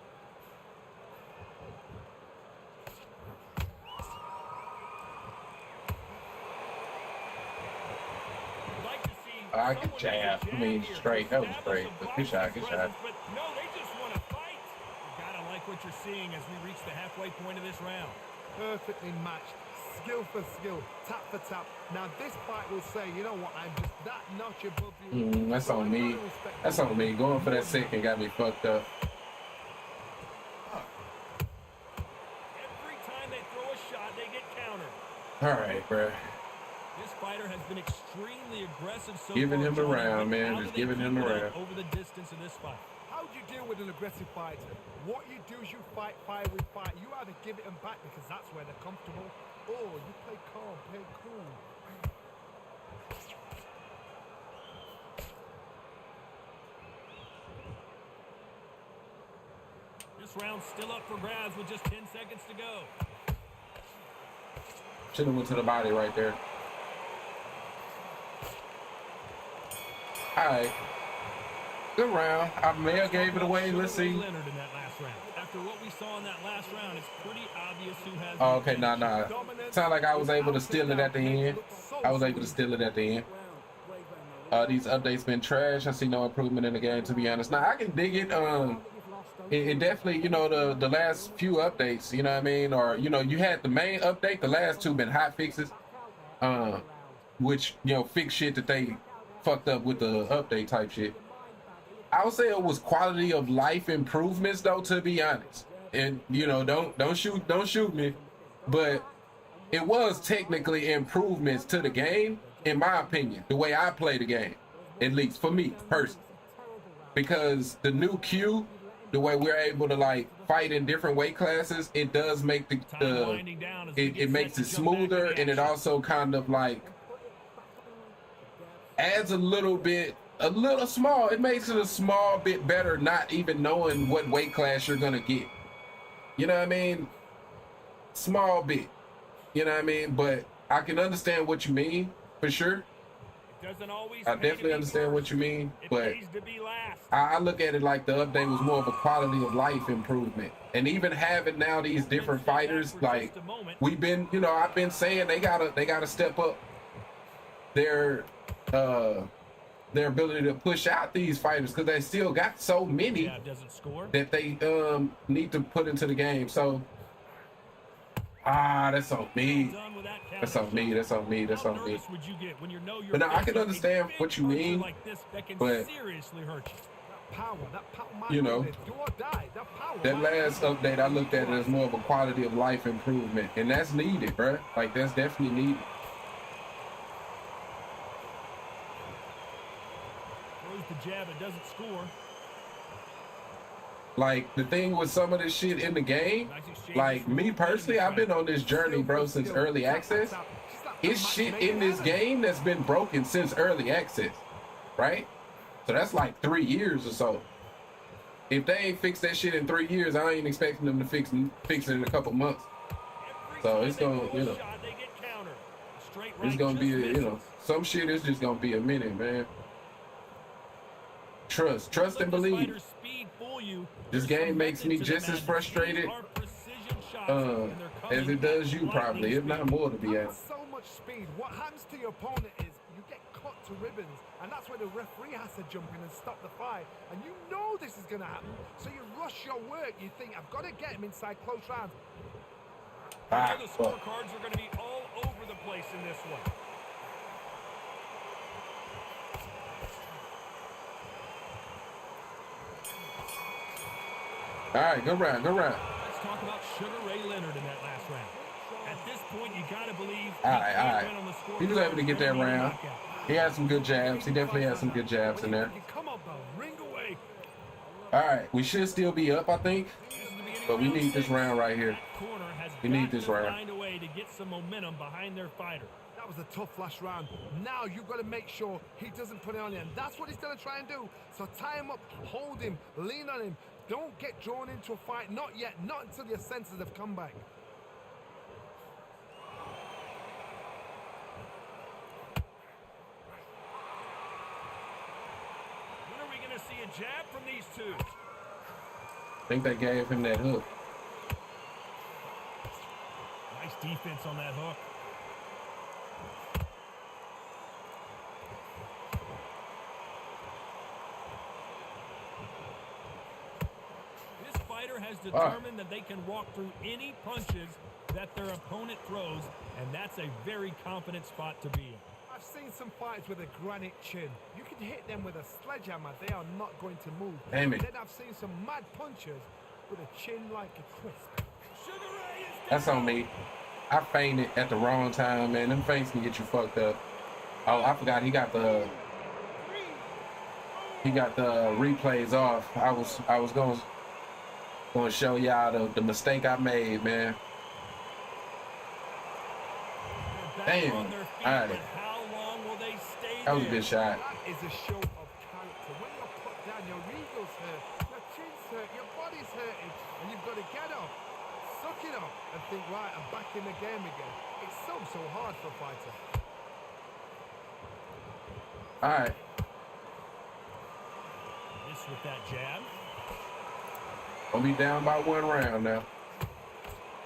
Like to see I someone could jab. with a I mean, here straight. to That was establish great. a Good shot, boxing good shot. presence, but no, they just want to fight. You gotta like what you're seeing as we reach the halfway point of this round. Perfectly matched, skill for skill, tap for tap. Now this fight will say, you know what, I'm just that notch above you. That's So on I've me. got to respect That's that. on me. Going for that second got me fucked up. Every time they throw a shot, they get countered. All right, bro. This fighter has been extremely aggressive so Giving far, him a Johnny, round, but man. how Just do they giving him keep a it up round. over the distance in this fight? How do you deal with an aggressive fighter? What you do is you fight fire with fire. You either give it them back because that's where they're comfortable, or you play calm, play cool. This round's still up for grabs with just 10 seconds to go. Should have went to the body right there. All right. Good round. I may have gave it away. Let's see. Leonard in that last round. After what we saw in that last round, it's pretty obvious who has. Oh, okay, nah. Sound like I was able to steal it at the end. I was able to steal it at the end. These updates been trash. I see no improvement in the game, to be honest. Now I can dig it. It definitely, you know, the last few updates, you know what I mean, or you know, you had the main update. The last two been hot fixes, which you know fix shit that they fucked up with the update type shit. I would say it was quality of life improvements, though, to be honest. And you know, don't shoot me, but it was technically improvements to the game, in my opinion, the way I play the game, at least for me personally. Because the new Q the way we're able to like fight in different weight classes, it does make it makes it smoother, and it also kind of like adds a little small. It makes it a small bit better, not even knowing what weight class you're gonna get. You know what I mean? Small bit. You know what I mean? But I can understand what you mean for sure. I definitely understand what you mean, but I look at it like the update was more of a quality of life improvement. And even having now these different fighters, like we've been, you know, I've been saying they gotta step up their ability to push out these fighters, because they still got so many that they need to put into the game. So that's on me. That's on me. That's on me. That's on me. But now I can understand what you mean. But you know, that last update, I looked at it as more of a quality of life improvement, and that's needed, bro. Like that's definitely needed. Throws the jab, it doesn't score. Like the thing with some of this shit in the game, like me personally, I've been on this journey, bro, since early access. It's shit in this game that's been broken since early access, right? So that's like 3 years or so. If they ain't fixed that shit in 3 years, I ain't expecting them to fix it in a couple months. So it's gonna, you know, it's gonna be, you know, some shit is just gonna be a minute, man. Trust and believe. This game makes me just as frustrated as it does you, probably, if not more, to be honest. So much speed. What happens to your opponent is you get cut to ribbons, and that's where the referee has to jump in and stop the fight. And you know this is going to happen, so you rush your work. You think, I've got to get him inside close rounds. The scorecards are going to be all over the place in this one. All right, go round. Let's talk about Sugar Ray Leonard in that last round. At this point, you got to believe all right. He was able to get that round. He had some good jabs. He definitely had some good jabs in there. All right, we should still be up, I think, but we need this round right here. We need this round. Find a way to get some momentum behind their fighter. That was a tough last round. Now you've got to make sure he doesn't put it on you, and that's what he's going to try and do. So tie him up, hold him, lean on him. Don't get drawn into a fight. Not yet. Not until your senses have come back. When are we going to see a jab from these two? I think they gave him that hook. Nice defense on that hook. Has determined that they can walk through any punches that their opponent throws, and that's a very confident spot to be in. I've seen some fighters with a granite chin. You can hit them with a sledgehammer, they are not going to move. Damn it. Then I've seen some mad punchers with a chin like a crisp. That's on me. I fainted at the wrong time, man. Them feints can get you fucked up. Oh, I forgot he got the replays off. I was going to show y'all the mistake I made, man. Damn. All right. That was a good shot. That is a show of character. When you're put down, your ego's hurt, your chin's hurt, your body's hurting, and you've got to get up, suck it up, and think, right, I'm back in the game again. It's so hard for a fighter. All right. This with that jab. Gonna be down by 1 round now.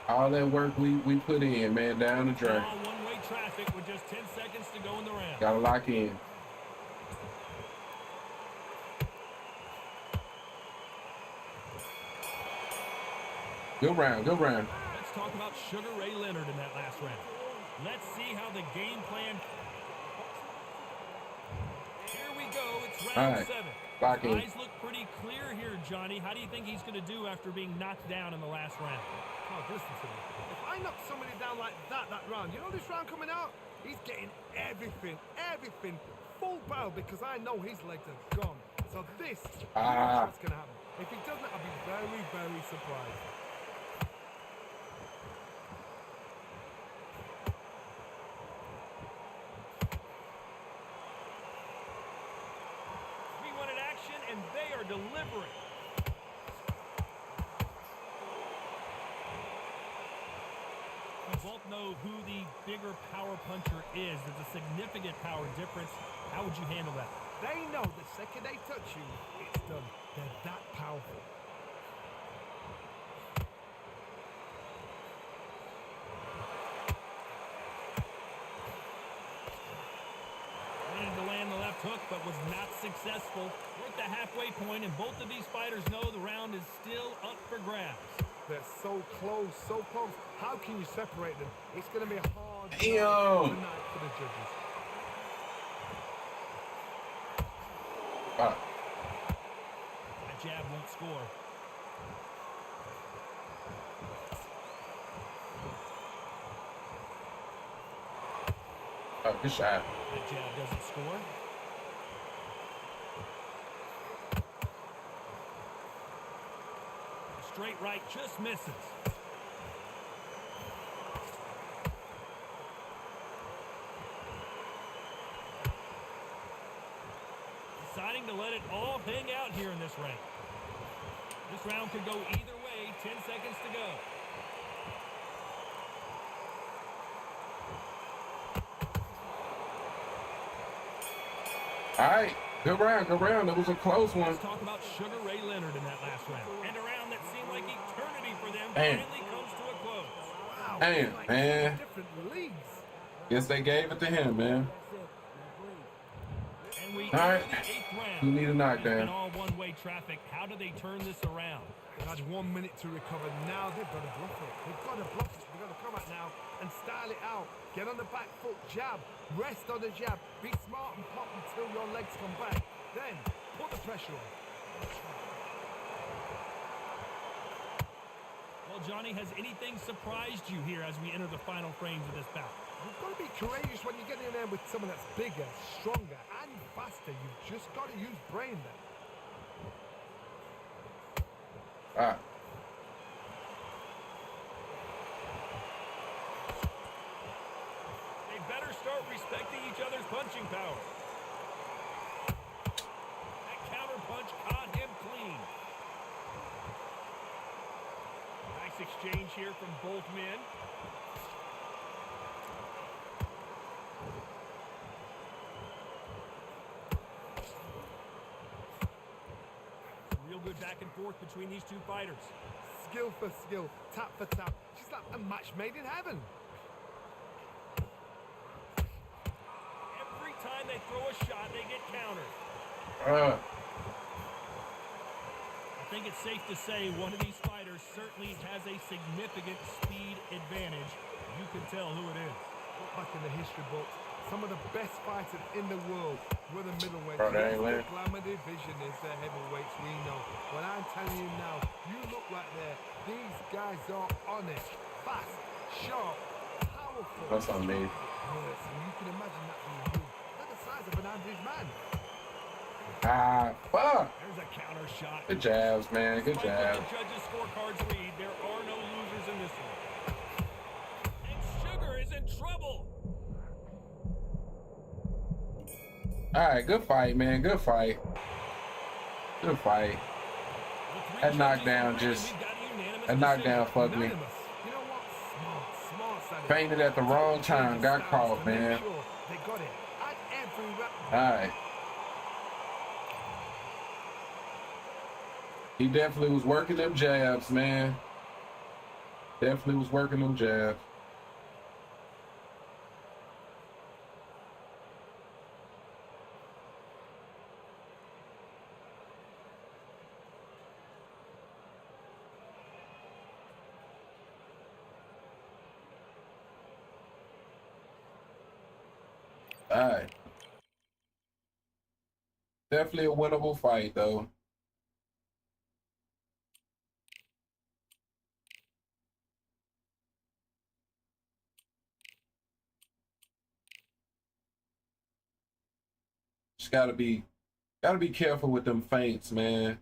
All that work we put in, man, down the drain. One-way traffic with just 10 seconds to go in the round. Gotta lock in. Good round, good round. Let's talk about Sugar Ray Leonard in that last round. Let's see how the game plan. Here we go. It's round 7. Lock in. Eyes look pretty clear here, Johnny. How do you think he's going to do after being knocked down in the last round? Oh, listen to me. If I knock somebody down like that round, you know this round coming out? He's getting everything, full barrel, because I know his legs are gone. So this, Ah. what's going to happen. If he doesn't, I'll be very, very surprised. We wanted action, and they are delivering. We both know who the bigger power puncher is. There's a significant power difference. How would you handle that? They know the second they touch you, it's done. They're that powerful. Wanted to land the left hook, but was not successful. We're at the halfway point, and both of these fighters know the round is still up for grabs. They're so close, so close. How can you separate them? It's going to be a hard night Damn. tonight for the judges. Ah. That jab won't score. Oh, good shot. That jab doesn't score. Straight right just misses. Deciding to let it all hang out here in this round. This round could go either way. 10 seconds to go. All right. Good round. Good round. It was a close one. Let's talk about Sugar Ray Leonard in that last round. And a round that seemed like eternity for them Man. finally comes to a close. Wow, Damn, it's like man. different leagues. Guess they gave it to him, man. And we All right. enter the 8th round. You need a It's knockdown. been all one-way traffic. How do they turn this around? They've had 1 minute to recover. Now they've got to bluff it. They've got to bluff it. They've got to come out now and style it out. Get on the back foot, jab. Rest on the jab. Be smart and pop until your legs come back. Then put the pressure on. Well, Johnny, has anything surprised you here as we enter the final frames of this bout? You've got to be courageous when you get in there with someone that's bigger, stronger, and faster. You've just got to use brain there. Ah. They better start respecting each other's punching power. That counter punch caught him clean. Nice exchange here from both men. Real good back and forth between these two fighters. Skill for skill, tap for tap. She's like a match made in heaven. Every time they throw a shot, they get countered. Ah. I think it's safe to say one of these fighters certainly has a significant speed advantage. You can tell who it is. Look back in the history books. Some of the best fighters in the world were the middleweights. Bro, that ain't The lit. glamour division is the heavyweights, we know. But I'm telling you now, you look right there. These guys are on it. Fast, sharp, powerful. That's on me. Yes, and you can imagine that being you. They're the size of an average man. Ah. Fuck. There's a counter shot. Good jabs, man. Good Despite jabs. what the judges' scorecards read, there are no losers in this one. And Sugar is in trouble. All right. Good fight, man. Good fight. Good fight. The That three knockdown judges just- agree, we've got a unanimous That knockdown decision. fucked me. Unanimous. You know what? Smart, Saturday. Fainted at the wrong time. Got caught, To make man. sure they got it at every rep. All right. He definitely was working them jabs, man. Definitely was working them jabs. All right. Definitely a winnable fight, though. Just gotta be Gotta be careful with them feints, man.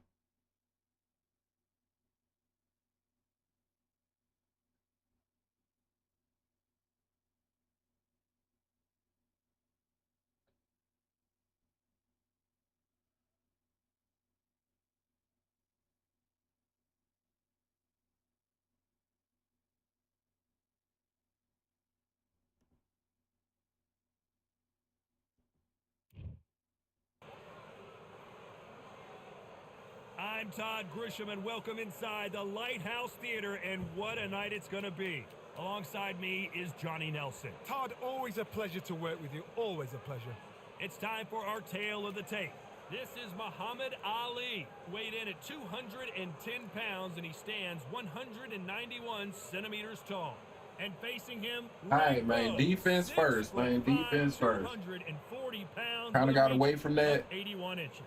I'm Todd Grisham, and welcome inside the Lighthouse Theater, and what a night it's going to be. Alongside me is Johnny Nelson. Todd, always a pleasure to work with you. Always a pleasure. It's time for our tale of the tape. This is Muhammad Ali, weighed in at 210 pounds, and he stands 191 centimeters tall. And facing him, All right, man. Defense first, man. Defense first. 240 pounds. Kind of got away from that. 81 inches.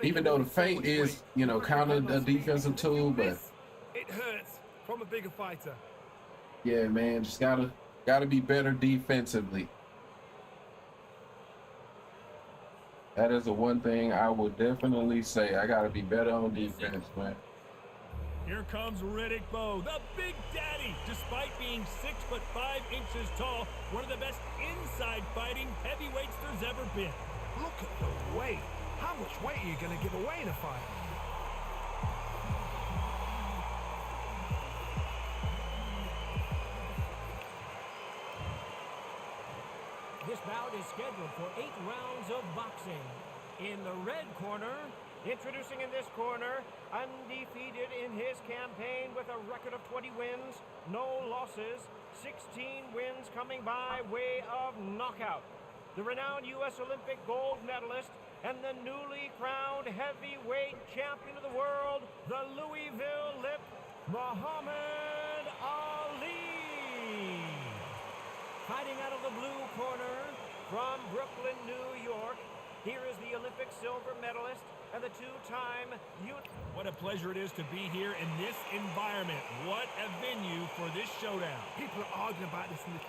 Even though the feint is, you know, kind of a defensive tool, but it hurts from a bigger fighter. Yeah, man, just gotta be better defensively. That is the one thing I would definitely say. I gotta be better on defense, man. Here comes Riddick Bowe, the Big Daddy. Despite being 6'5" tall, one of the best inside fighting heavyweights there's ever been. Look at the weight. How much weight are you going to give away in a fight? This bout is scheduled for 8 rounds of boxing. In the red corner, introducing in this corner, undefeated in his campaign with a record of 20 wins, no losses, 16 wins coming by way of knockout. The renowned U.S. Olympic gold medalist and the newly crowned heavyweight champion of the world, the Louisville Lip, Muhammad Ali. Fighting out of the blue corner from Brooklyn, New York, here is the Olympic silver medalist and the two-time... What a pleasure it is to be here in this environment. What a venue for this showdown. People are arguing about this in the...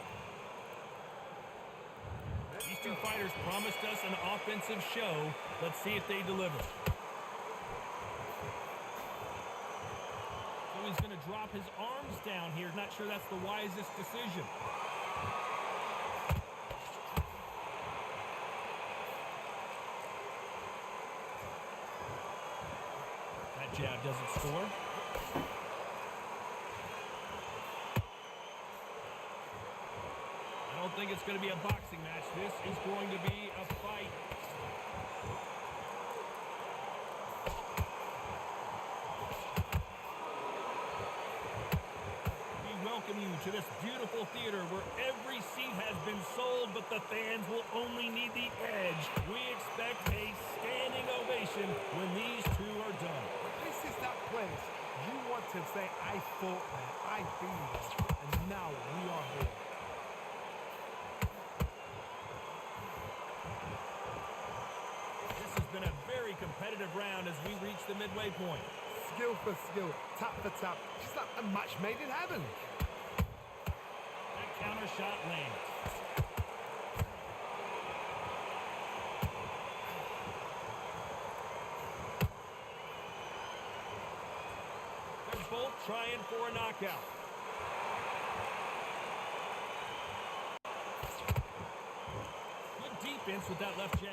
These two fighters promised us an offensive show. Let's see if they deliver. So he's going to drop his arms down here. Not sure that's the wisest decision. That jab doesn't score. I don't think it's going to be a boxing match. This is going to be a fight. We welcome you to this beautiful theater where every seat has been sold, but the fans will only need the edge. We expect a standing ovation when these two are done. This is that place you want to say, I fought there, I've been there, and now we are here. Been a very competitive round as we reach the midway point. Skill for skill, tap for tap, just like a match made in heaven. That counter shot lands. They're both trying for a knockout. Good defense with that left jab.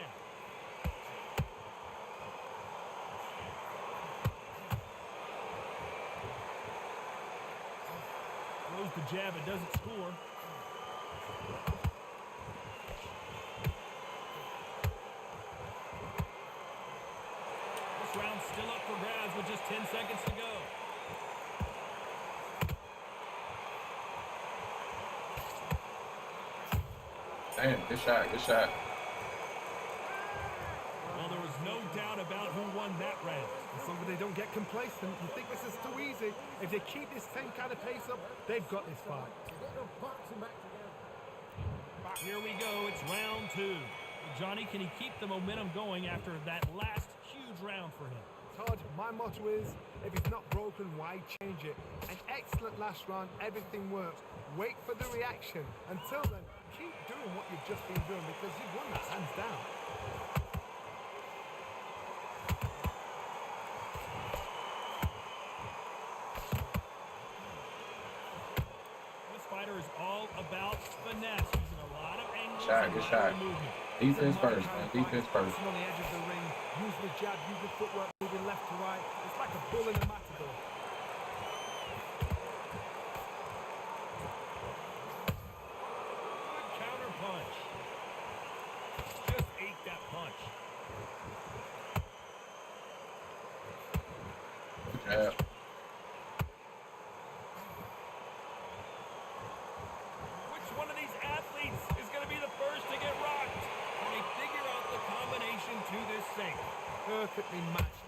The jab, it doesn't score. This round's still up for grabs with just 10 seconds to go. Damn, good shot, good shot. Well, there was no doubt about who won that round. Somebody don't get complacent. You think this is too easy. If they keep this same kind of pace up, they've got this fight. Here we go. It's round 2. Johnny, can he keep the momentum going after that last huge round for him? Todd, my motto is, if it's not broken, why change it? An excellent last round. Everything works. Wait for the reaction. Until then, keep doing what you've just been doing because you've won that hands down. shot, good shot. Defense first, man. Defense first. On the edge of the ring, use the jab, use the footwork, moving left to right. It's like a bull in a matador. Good counter punch. Just ate that punch. Good jab. Which one of these athletes is going to be the first to get rocked? Can they figure out the combination to this sink? Perfectly matched,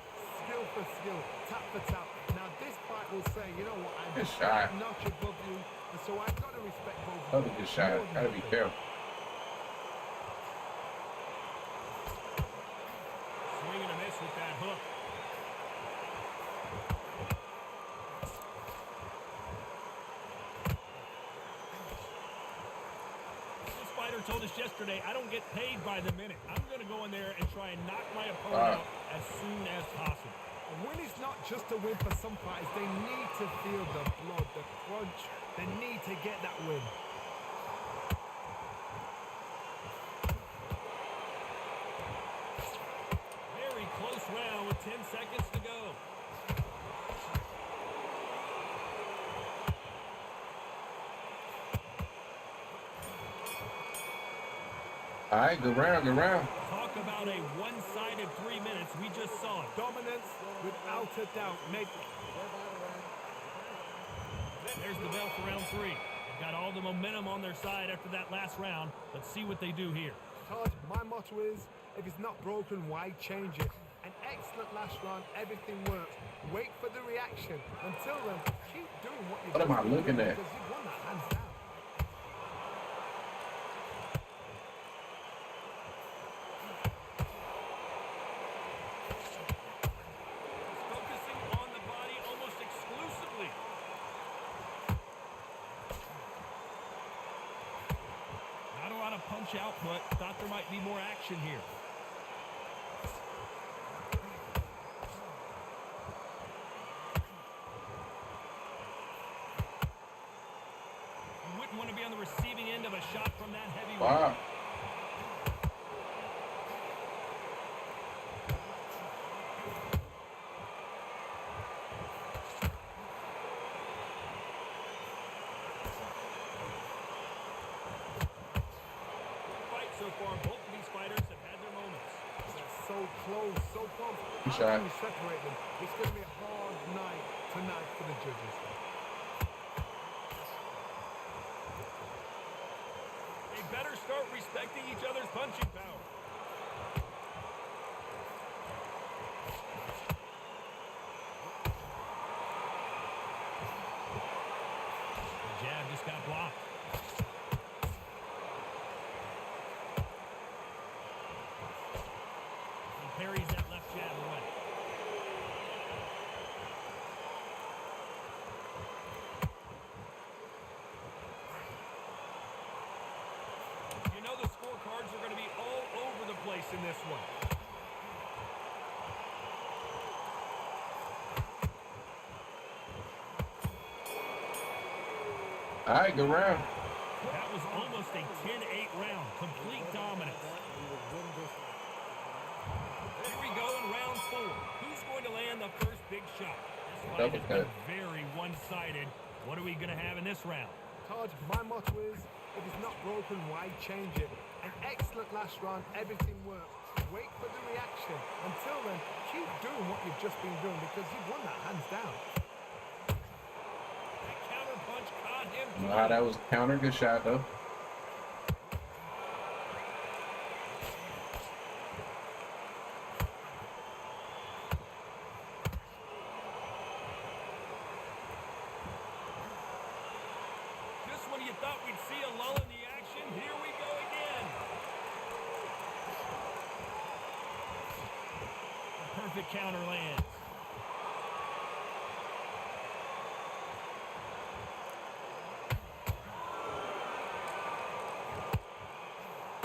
skill for skill, tap for tap. Now this fight will say, you know what, I'm Good shot. a notch above you, and so I've got to respect both of Another you. good shot. More than Gotta be anything. careful. Swing and a miss with that hook. This fighter told us yesterday, I don't get paid by the minute. I'm going to go in there and try and knock my opponent out as soon as possible. A win is not just a win for some fighters. They need to feel the blood, the crunch. They need to get that win. Very close round with 10 seconds to go. All right, good round, good round. Talk about a one-sided 3 minutes. We just saw it. Dominance, without a doubt. Maybe. There's the bell for round 3. They've got all the momentum on their side after that last round. Let's see what they do here. Todd, my motto is, if it's not broken, why change it? An excellent last round, everything works. Wait for the reaction. Until then, keep doing what you're What am I doing looking at? because you've won that hands down. Focusing on the body almost exclusively. Not a lot of punch output. Thought there might be more action here. You wouldn't want to be on the receiving end of a shot from that heavyweight. Wow. Fight so far, both of these fighters have had their moments. So close, so close. Good How shot. can you separate them? It's going to be a hard night tonight for the judges. They better start respecting each other's punching power. The jab just got blocked. He parries that left jab away. You know the scorecards are going to be all over the place in this one. All right, good round. That was almost a 10-8 round. Complete dominance. Here we go in round 4. Who's going to land the first big shot? This fight Double has been cut. very one-sided. What are we going to have in this round? Todd, my motto is, if it's not broken, why change it? An excellent last round, everything works. Wait for the reaction. Until then, keep doing what you've just been doing because you've won that hands down. That counter punch caught him. Wow, that was counter. Good shot, though. Just when you thought we'd see a lull in the action, here we go again. A perfect counter lands.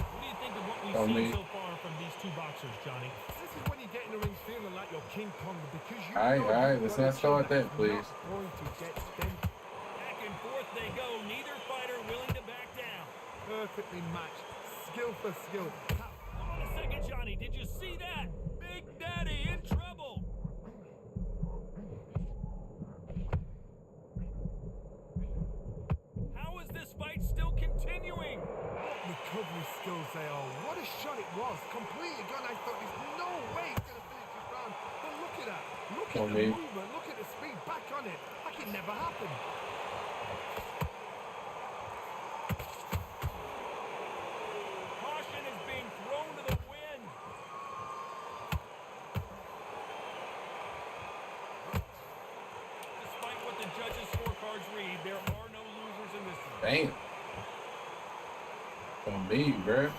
What do you think of what we've On seen me. so far from these two boxers, Johnny? This is when you get in the ring feeling like you're King Kong because you All right, know all right, you've let's got a not start chin that, that's please. not going to get bent. Back and forth they go. Neither fighter willing to back down. Perfectly matched. skill for skill. Hold on a second, Johnny. Did you see that? Big Daddy in trouble. How is this fight still continuing? What recovery skills they are. What a shot it was. Completely gone. I thought there's no way he's going to finish this round. But look at that. Look at the movement. Look at the speed. Back on it. Like it never happened. Caution is being thrown to the wind. Despite what the judges' scorecards read, there are no losers in this one. Damn. On me, bro.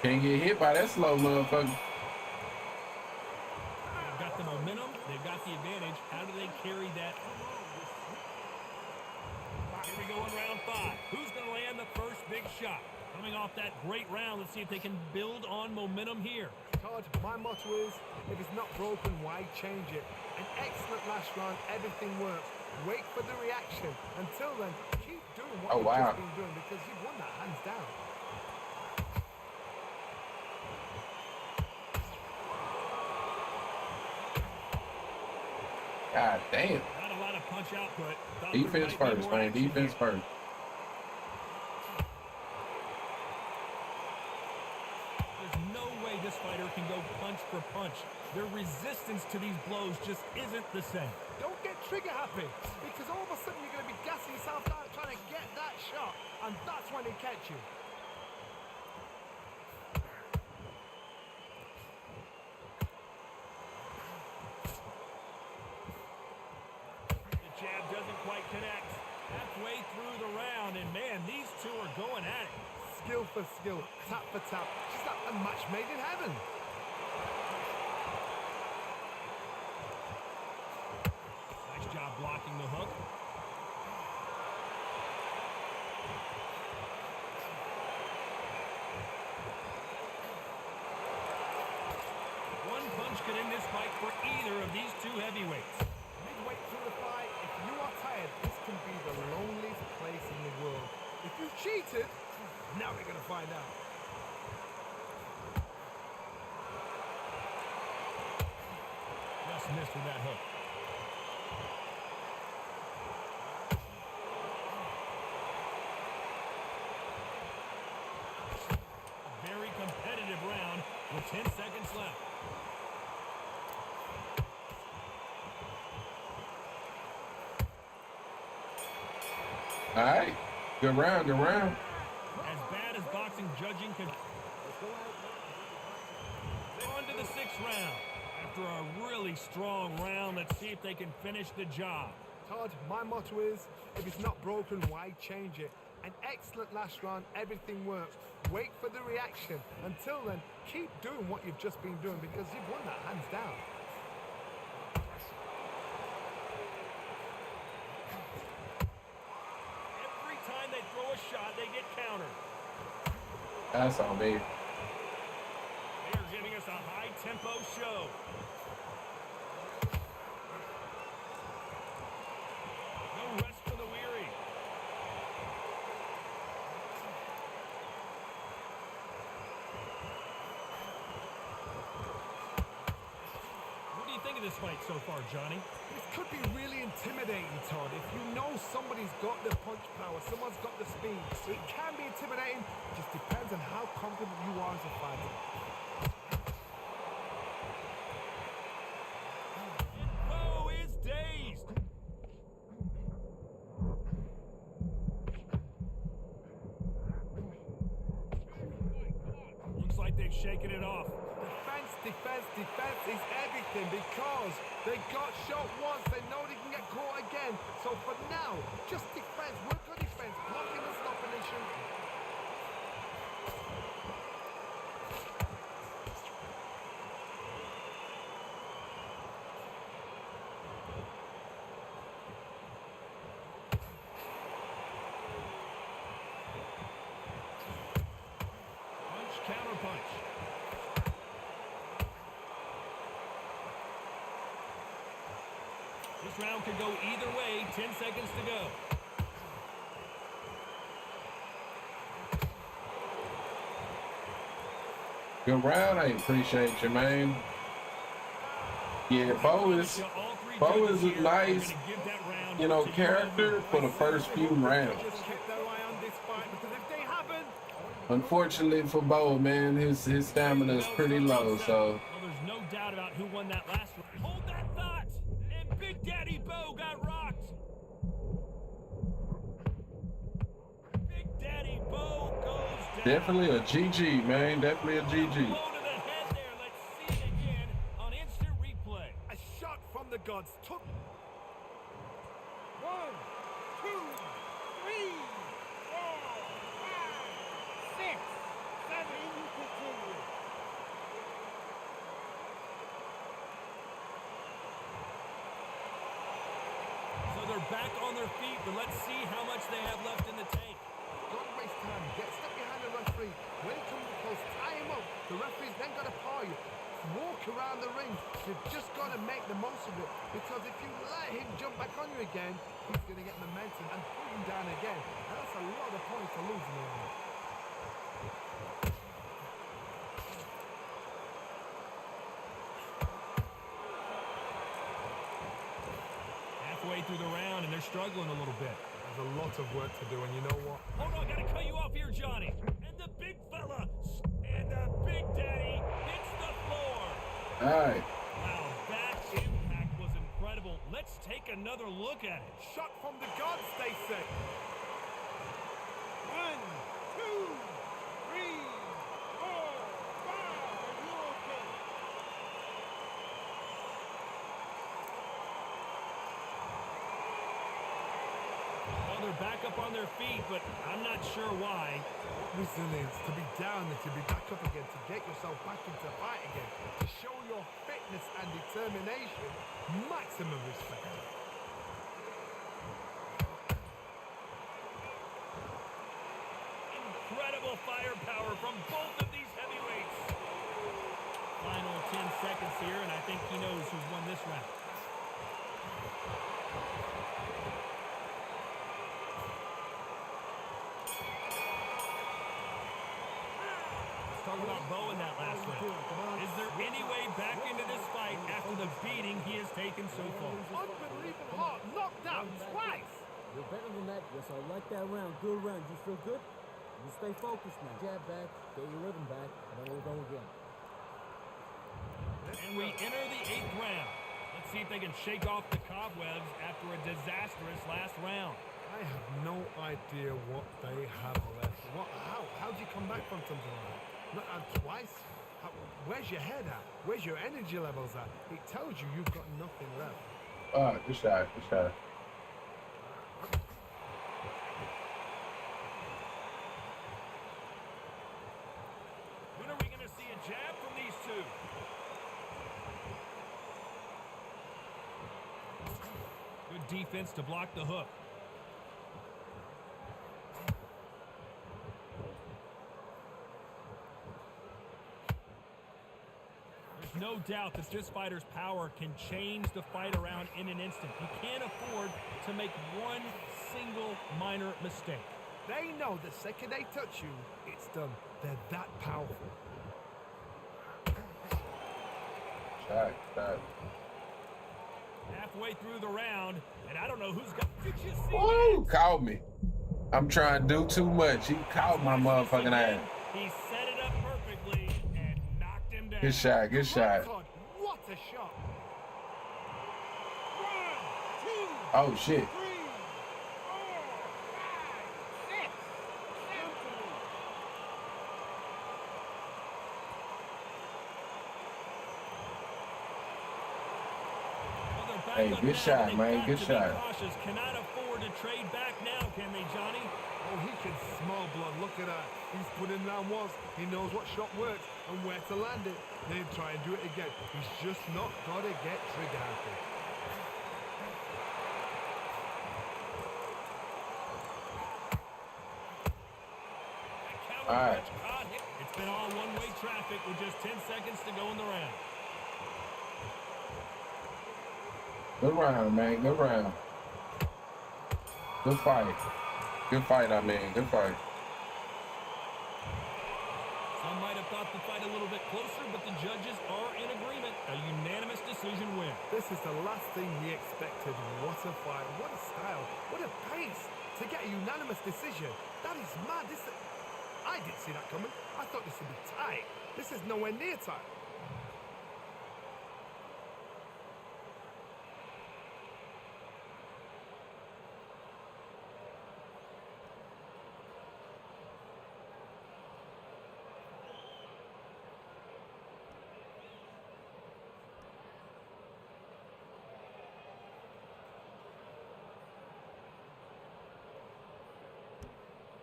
Can't get hit by that slow motherfucker. They've got the momentum. They've got the advantage. How do they carry that? Here we go in round 5. Who's going to land the first big shot? Coming off that great round, let's see if they can build on momentum here. Todd, my motto is, if it's not broken, why change it? An excellent last round. Everything works. Wait for the reaction. Until then, keep doing what you've just been doing because you've won that hands down. God damn. Not a lot of punch output. Defense first, man. Defense first. There's no way this fighter can go punch for punch. Their resistance to these blows just isn't the same. Don't get trigger happy because all of a sudden you're going to be gassing yourself out trying to get that shot, and that's when they catch you. The jab doesn't quite connect. Halfway through the round, and man, these two are going at it. Skill for skill, tap for tap, just like a match made in heaven. Nice job blocking the hook. One punch could end this fight for either of these two heavyweights. Midway through the fight, if you are tired, this can be the loneliest place in the world. If you cheated, now we're going to find out. Just missed with that hook. A very competitive round with 10 seconds left. All right. Good round, good round. As bad as boxing judging could. On to the 6th round. After a really strong round, let's see if they can finish the job. Todd, my motto is, if it's not broken, why change it? An excellent last round, everything works. Wait for the reaction. Until then, keep doing what you've just been doing because you've won that hands down. Every time they throw a shot, they get countered. That's on me. They're giving us a high-tempo show. No rest for the weary. What do you think of this fight so far, Johnny? This could be really intimidating, Todd. If you know somebody's got the punch power, someone's got the speed, it can be intimidating. It just depends on how confident you are as a fighter. Bo is dazed. Looks like they've shaken it off. Defense, defense, defense is everything because they got shot once. They know they can get caught again. So for now, just defense. Work on defense. Blocking and stopping and shooting. Punch, counter punch. This round could go either way. 10 seconds to go. Good round. I appreciate you, man. Yeah, Bo is a nice, you know, character for the first few rounds. Just keep their eye on this fight because if they haven't, Unfortunately for Bo, man, his stamina is pretty low, so. Well, there's no doubt about who won that last one. Hold that thought! And Big Daddy Bo got rocked! Big Daddy Bo goes down. Definitely a GG, man. Definitely a GG. Blow to the head there. Let's see it again on instant replay. a shot from the gods took. 1, 2, 3, 4, 5, 6, 7. You continue. So they're back on their feet, but let's see how much they have left in the tank. Don't waste time. Get stuck behind the referee. When he comes close, tie him up. The referee's then got to paw you. Walk around the ring. You've just got to make the most of it. Because if you let him jump back on you again, he's going to get momentum and pull you down again. And that's a lot of points to lose in the end. Halfway through the round, and they're struggling a little bit. There's a lot of work to do, and you know what? Hold on, gotta cut you off here, Johnny. And the big fella, and the Big Daddy hits the floor. All right. Wow, that impact was incredible. Let's take another look at it. Shot from the gods, they say. 1, 2, 3, 4, 5. Are you okay? Well, they're back up on their feet, but I'm not sure why. Resilience, to be down and to be back up again, to get yourself back into fight again, to show your fitness and determination, maximum respect. Incredible firepower from both of these heavyweights. Final 10 seconds here, and I think he knows who's won this round. Let's talk about Bo in that last round. Is there any way back into this fight after the beating he has taken so far? Unbelievable hard, knocked out twice. You're better than that. Yes, I like that round. Good round. You feel good? You stay focused now. Jab back, get your rhythm back, and then we'll go again. And we enter the 8th round. Let's see if they can shake off the cobwebs after a disastrous last round. I have no idea what they have left. How do you come back from something like that? Not out twice? Where's your head at? Where's your energy levels at? It tells you you've got nothing left. Good shot. Good shot. When are we going to see a jab from these two? Good defense to block the hook. There's no doubt that this fighter's power can change the fight around in an instant. He can't afford to make one single minor mistake. They know the second they touch you, it's done. They're that powerful. Shot. Halfway through the round, and I don't know who's got. Did you see Woo! that? Caught me. I'm trying to do too much. He caught my motherfucking ass. He set it up perfectly and knocked him down. Good shot. Good shot. God, what a shot! 1, 2, Oh, shit. 3, 4, 5, 6. Well, they're back Hey, up good now, shot, but they've man. got Good to be shot. cautious. Cannot afford to trade back now, can they, Johnny? Oh, he can smell blood. Look at that. He's put in round once. He knows what shot works and where to land it. Then try and do it again. He's just not got to get trigger happy. All right. It's been all one-way traffic with just 10 seconds to go in the round. Good round, man. Good round. Good fight. Good fight, I mean. Good fight. Some might have thought the fight a little bit closer, but the judges are in agreement. A unanimous decision win. This is the last thing we expected. What a fight, what a style, what a pace to get a unanimous decision. That is mad. I didn't see that coming. I thought this would be tight. This is nowhere near tight.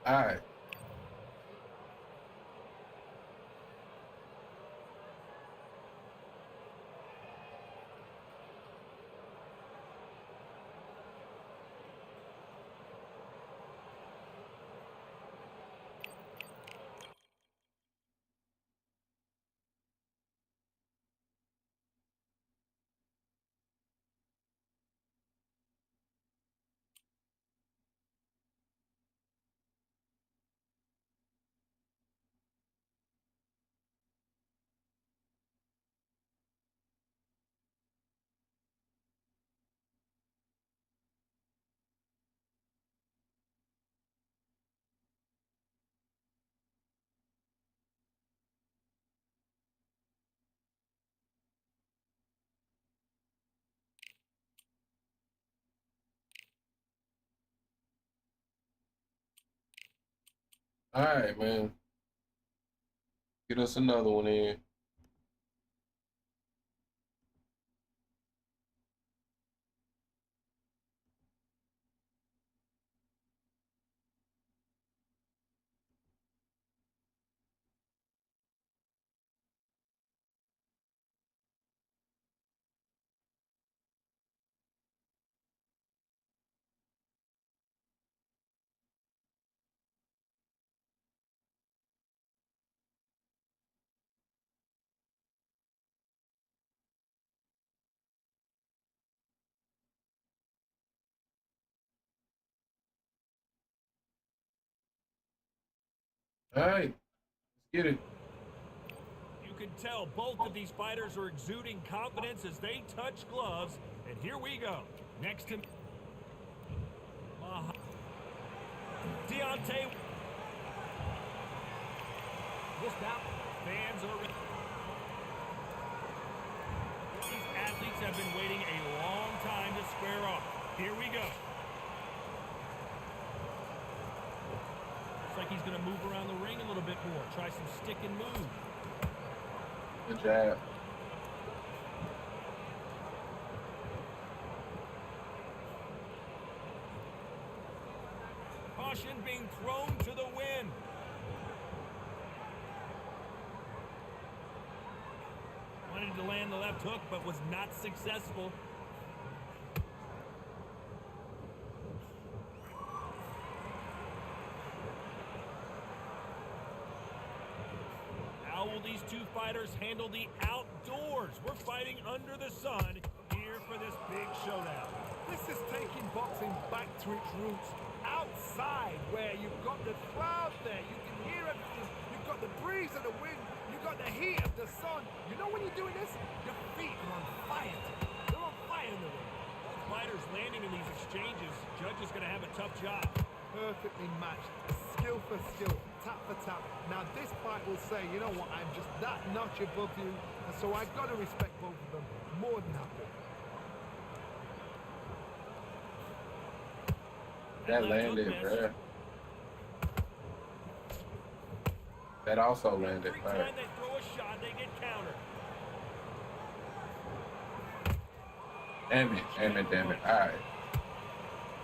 All right. All right, man. Get us another one in. All right, let's get it. You can tell both of these fighters are exuding confidence as they touch gloves. And here we go. Next to Deontay. This bout, Fans are ready. These athletes have been waiting a long time to square off. Here we go. Looks like he's going to move around the ring a little bit more. Try some stick and move. Good job. Caution being thrown to the wind. Wanted to land the left hook, but was not successful. How will these two fighters handle the outdoors? We're fighting under the sun here for this big showdown. This is taking boxing back to its roots. Outside, where you've got the crowd there, you can hear everything. You've got the breeze of the wind. You've got the heat of the sun. You know when you're doing this, your feet are on fire. They're on fire in the ring. Both fighters landing in these exchanges. Judge is going to have a tough job. Perfectly matched, skill for skill, tap for tap. Now this fight will say, you know what, I'm just that notch above you, and so I've got to respect both of them more than happy. That landed, bruh. That also landed. Every All time right. they throw a shot, they get countered. Damn it, damn it, damn it. All right.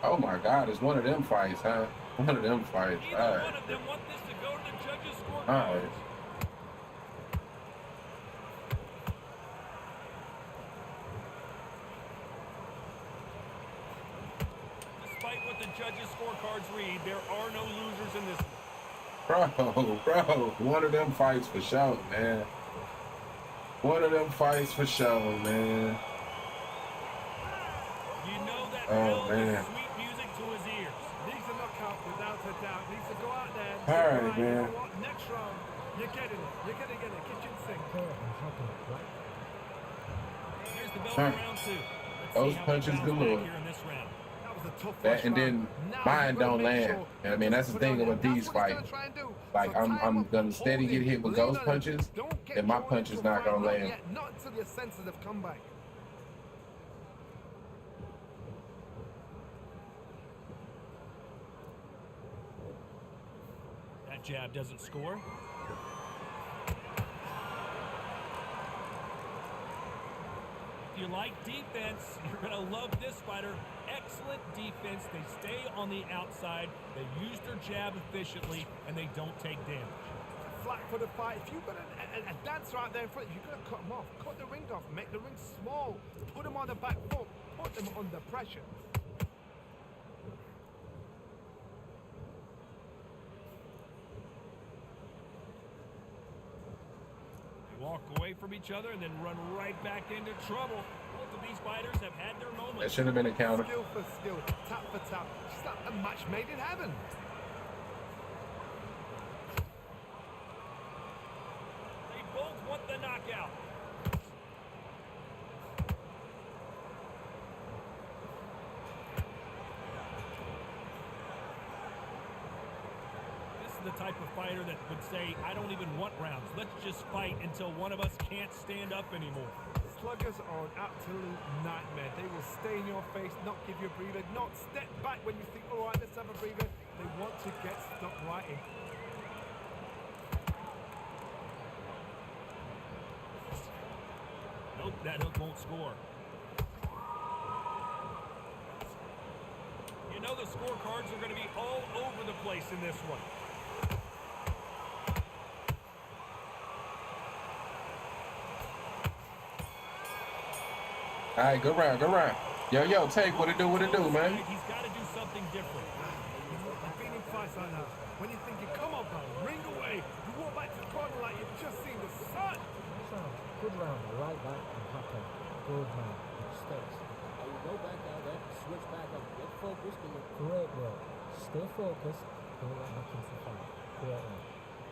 Oh my God, it's one of them fights, huh? One of them fights. Either All one right. of them want this to go to the judges' scorecards. All right. Despite what the judges' scorecards read, there are no losers in this one. Bro, one of them fights for sure, man. One of them fights for sure, man. You know that Oh, thrill man. is sweet music to his ears. Needs a knockout without a doubt. Needs to go out there. All right, You man. know what? Next round, you You're getting it. You're gonna get a kitchen sink. Okay, I'm dropping it, right? There's the bell Huh. for round 2. Let's Those see how punches they bounce galore. back here in this round. That was a tough That first and then round. Now mine you've gotta don't make land. sure And I mean, that's the put it on thing there. with these That's what he's fights. gonna try and do. Like So I'm time up, gonna steady hold get it, hit with lean ghost on it. punches, Don't get and my drawn punch is into a not fight, gonna not land. yet. Not until your senses have come back. That jab doesn't score. If you like defense, you're going to love this fighter. Excellent defense. They stay on the outside. They use their jab efficiently, and they don't take damage. Flat for the fight. If you've got a dancer out there in front, you've got to cut them off. Cut the ring off. Make the ring small. Put them on the back foot. Put them under pressure. They walk away from each other and then run right back into trouble. Both of these fighters have had their moments. That should have been a counter. Skill for skill. Tap for tap. Just like a match made in heaven. They both want the knockout. This is the type of fighter that would say, I don't even want rounds. Let's just fight until one of us can't stand up anymore. Sluggers are an absolute nightmare. They will stay in your face, not give you a breather, not step back when you think, all right, let's have a breather. They want to get stuck right in. Nope, that hook won't score. You know the scorecards are going to be all over the place in this one. All right, good round, good round. Yo, take what it do, man. He's got to do something different. You've been in fights like that. When you're thinking, come on, pal, ring away. You walk back to the corner like you've just seen the sun. Good round. I like that. I'm happy. Good man. Stays. There you go, back out there. Switch back up. Get focused. And Great work. Stay focused. Don't let back into the fight. Great work.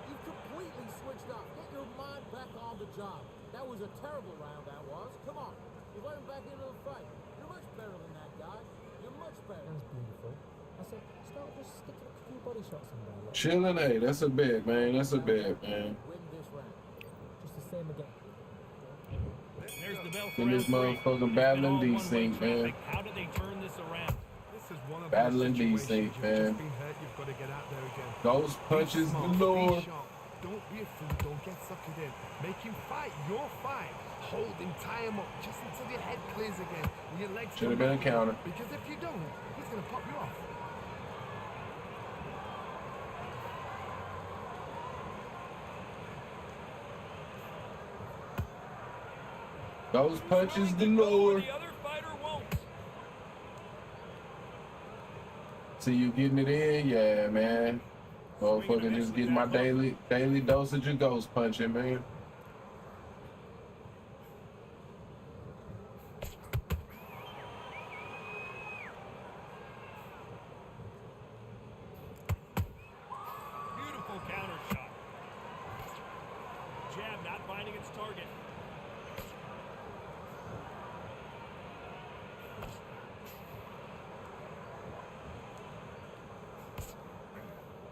you've completely switched off. Get your mind back on the job. That was a terrible round, that was. Come on. You let him back into the fight. You're much better than that guy. You're much better. That's beautiful. I said, start just sticking a few body shots in there. Look. Chilling, hey, that's a bit, man. That's a bit, man. Win this round. Just the same again. There's the bell for In this round 3. motherfucking battling It's been all these one-way things, man. traffic. How do they turn this around? This is one of Battling those these situations things, you've man. just been hurt, you've got to get out there again. Those punches Be smart, galore. be sharp. Don't be a fool. Don't get suckered in. Make him fight your fight. Hold him, tie him up, just until your head clears again and your legs. Should have come been a back in. counter. Because if you don't, he's gonna pop you off. Those punches He's willing to go where galore. the other fighter won't. See you getting it in, yeah, man. Motherfucker, just getting my daily dosage of ghost punching, man. Beautiful counter shot. Jab not finding its target.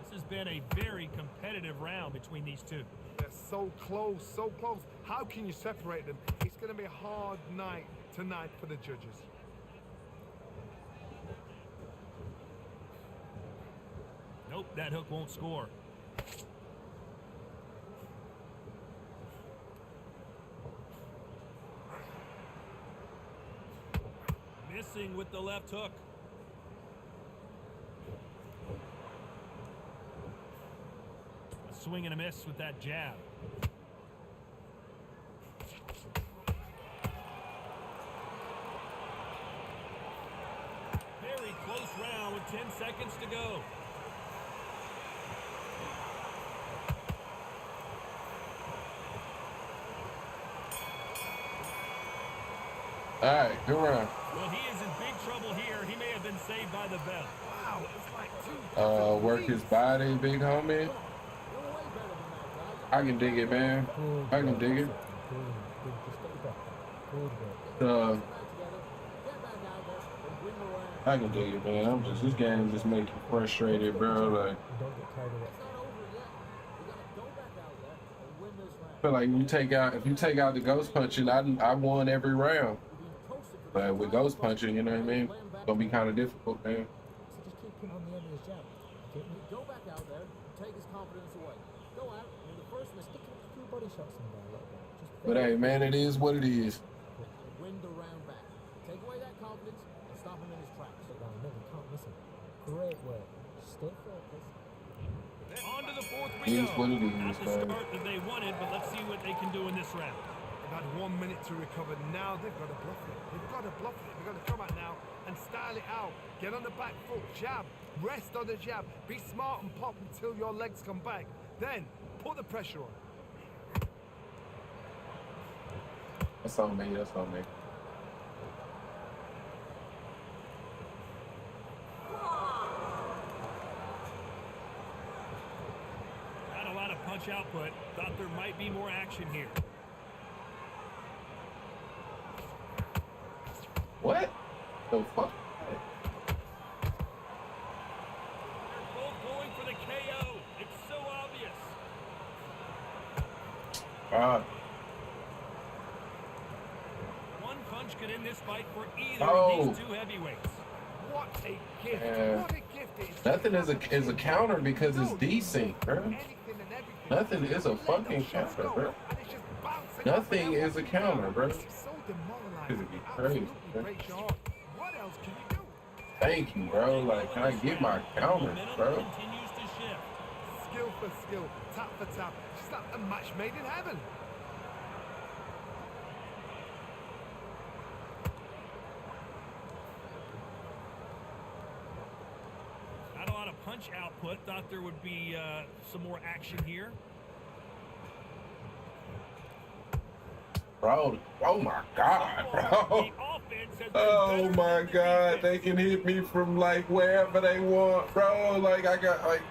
This has been a very competitive round between these two. They're so close, so close. How can you separate them? It's gonna be a hard night tonight for the judges. Nope, that hook won't score. Missing with the left hook. A swing and a miss with that jab. Very close round with 10 seconds to go. All right, good round. Well, he is in big trouble here. He may have been saved by the bell. Wow, it's like two. Work his body, big homie. You're way better than that guy. I can dig it, man. Good I can work. dig That's it. it. Good. Just get your breath back. Good work. Uh, Get back together. Get back out there and win the round. I can dig it, man. I'm just this game just make you frustrated, bro. Like And don't get carried away. It's not over yet. We gotta go back out there and win this round. I feel like if you take out the ghost punching, I won every round. We've been toasted for But with ghost punching, you know what I mean? It's gonna be kind of difficult, man. So just keep putting on the end of his jab. Okay? Go back out there, take his confidence away. Go out, and the first mistake, Stick a few body shots in there a little bit. Just But hey, man, it is what it is. win the round back. Take away that confidence and stop him in his tracks. sit down. No, you can't miss him. Great work. Stay focused. On to the fourth It we is go. what it Not is, the man. start that they wanted, but let's see what they can do in this round. They've had 1 minute to recover. Now they've got to bluff it. They've got to bluff it. They've got to come out now and style it out. Get on the back foot, jab, rest on the jab. Be smart and pop until your legs come back. Then put the pressure on. That's on me. That's on me. Not a lot of punch output. Thought there might be more action here. What the fuck? They're both going for the KO. It's so obvious. One punch could end this fight for either Oh. of these two heavyweights. What a gift. Yeah. What a gift it is. Nothing is a counter because it's desync, bro. Anything and everything. Nothing is a Let fucking those shots counter, go, bro. and it's just bouncing Nothing up and is a down. counter, bro. It's so demoralizing. This would be It crazy, absolutely man. breaks your heart. What else can you do? Thank you, bro. Like, can I get my counters, Momentum bro? continues to shift. Skill for skill, tap for tap. It's like a match made in heaven. Not a lot of punch output. Thought there would be some more action here. Bro, oh my God, The bro. offense has been Oh better my than the God, defense. they can hit me from like wherever they want, bro. Like I got like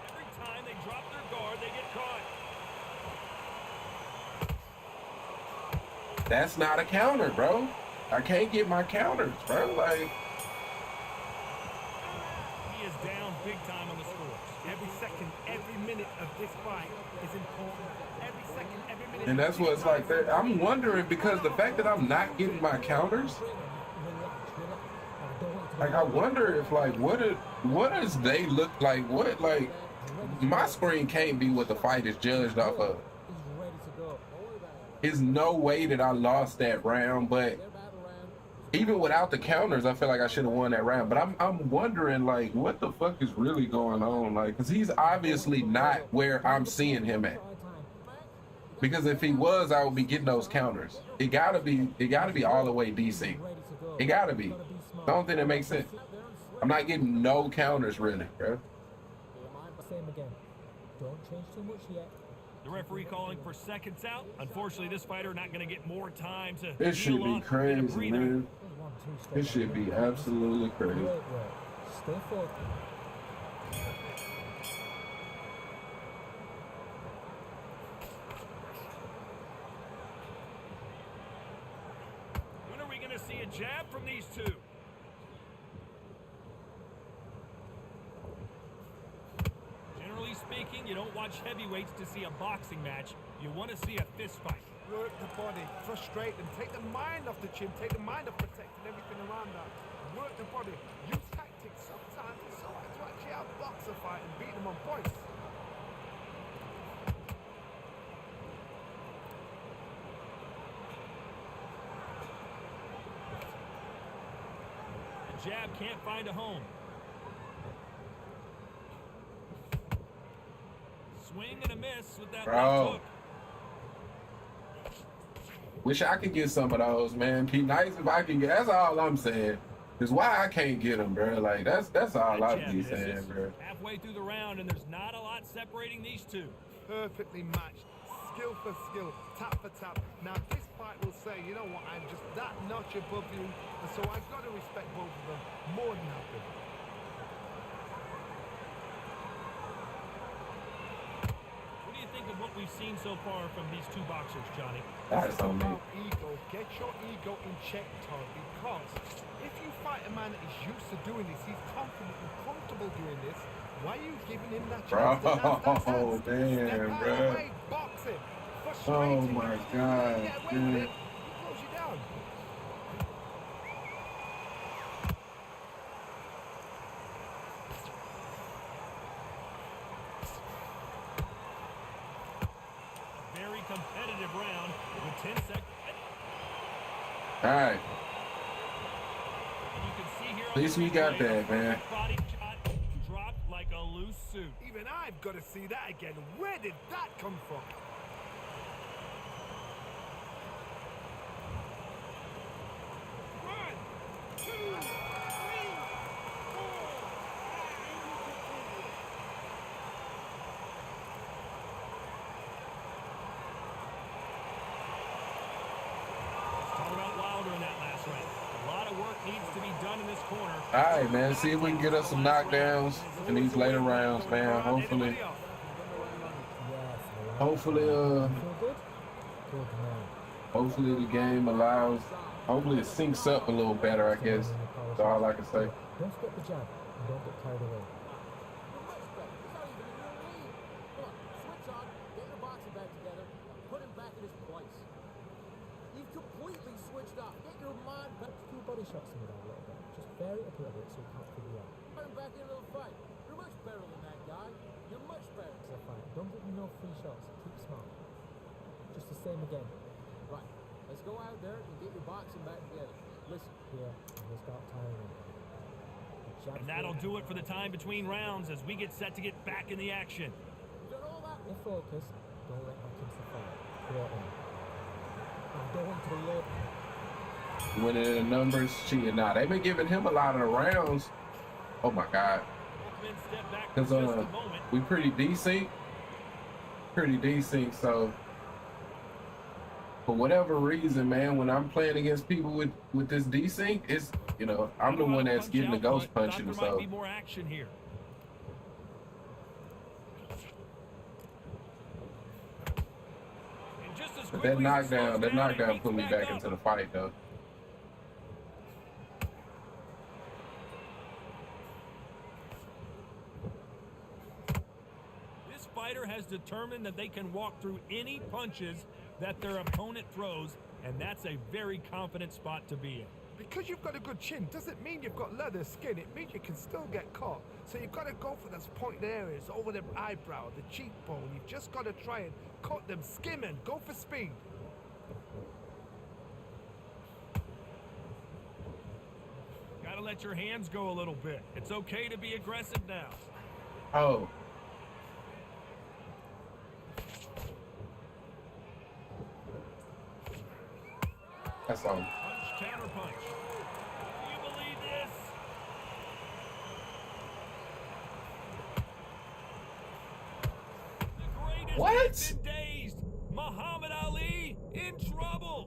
Every time they drop their guard, they get caught. that's not a counter, bro. I can't get my counters, bro. Like He is down big time on the scores. Every second, every minute of this fight is important. Every second, every minute. and that's what it's like. I'm wondering because the fact that I'm not getting my counters, like I wonder if like what does they look like? What like my screen can't be what the fight is judged off of. He's ready to go. There's no way that I lost that round, but even without the counters, I feel like I should have won that round. But I'm wondering like what the fuck is really going on? Like, cause he's obviously not where I'm seeing him at. Because if he was, I would be getting those counters. It gotta be all the way DC. It gotta be. I don't think that makes sense. I'm not getting no counters really, bro. Same again. Don't change too much yet. The referee calling for seconds out. Unfortunately, this fighter not going to get more time to This should heal be up, get a crazy, breather. man. There's 1, 2 straight This should back. be absolutely crazy. Great work. Stay focused. When are we going to see a jab from these two? Generally speaking, you don't watch heavyweights to see a boxing match. You want to see a fist fight. Work the body, frustrate them, take the mind off the chin, take the mind off protecting everything around that. Work the body, use tactics. Sometimes it's so hard to actually outbox a fight and beat them on points. The jab can't find a home. Swing and a miss with that Bro. right hook. Wish I could get some of those, man. Be nice if I can get. That's all I'm saying. Is why I can't get them, bro. Like that's all That I jab be misses. saying, bro. Halfway through the round, and there's not a lot separating these two. Perfectly matched, skill for skill, tap for tap. Now this fight will say, you know what, I'm just that notch above you, and so I've got to respect both of them more than nothing. we've seen so far from these two boxers, Johnny. That's on me. About ego. Get your ego in check, Todd, because if you fight a man that is used to doing this, he's confident and comfortable doing this, why are you giving him that chance to dance that Bro, dance? damn, Step out of bro. the way, box him. Oh Frustrating. my Because if you God, get away with dude. it, he close you down. Very competitive round with 10 seconds. All right. You can see here At least we got that, man. body shot dropped like a loose suit. Even I've got to see that again. Where did that come from? One, two, three, four. Talk about Wilder in that last round. A lot of work needs to be done in this corner. All right, man. See if we can get us some knockdowns in these later rounds, man. Hopefully, Yes. hopefully, Feel good? Good man. hopefully the game allows. Hopefully it syncs up a little better. I guess that's all I can say. Don't forget the jab and don't get carried away. You're much better. He's not even in your league. Look, switch on, get your boxing back together, put him back in his place. You've completely switched off. Get your mind back. A few body shots in there a little bit. Just vary it up a little bit so you can't figure out. Put him back into the fight. You're much better than that guy. You're much better. It's a fight. Don't give me no free shots. Keep smart. Just the same again. Right. Let's go out there and get your boxing back together. Listen. Here, and we'll start tiring him. The jab's And that'll good. do it for the time between rounds as we get set to get back in the action. You've done all that. If focused, don't let McKinsey fall. Throw it in. And don't want to load. Winning in the numbers, cheating. Nah, they've been giving him a lot of the rounds. Oh my God. Both men step back for Because just a moment. we pretty decent. So for whatever reason, man, when I'm playing against people with this desync, it's, you know, I'm the one that's getting the ghost punching. There So might be more action here. And just as but quickly that as it slows knockdown down, it put me beats back up. into the fight though. This fighter has determined that they can walk through any punches that their opponent throws, and that's a very confident spot to be in. Because you've got a good chin doesn't mean you've got leather skin. It means you can still get caught. So you've got to go for those pointed areas over the eyebrow, the cheekbone. You've just got to try and cut them, skim and go for speed. Gotta let your hands go a little bit. It's okay to be aggressive now. Oh. That's all. Punch, counter punch. Do you believe this? The greatest What? has been dazed. Muhammad Ali in trouble.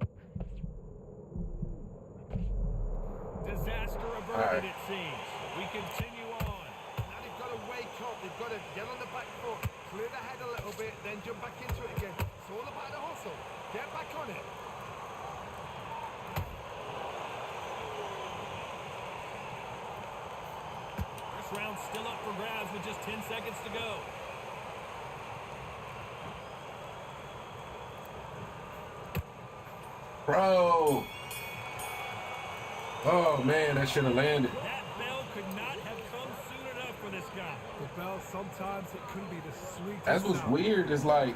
Disaster averted, All right. it seems. We continue on. Now they've got to wake up. They've got to get on the back foot, clear the head a little bit, then jump back into it again. It's all about the hustle. Get back on it. This round's still up for grabs with just 10 seconds to go. Bro. Oh man, that should have landed. That bell could not have come soon enough for this guy. The bell, sometimes it can be the sweetest. That's what's sound. weird. It's like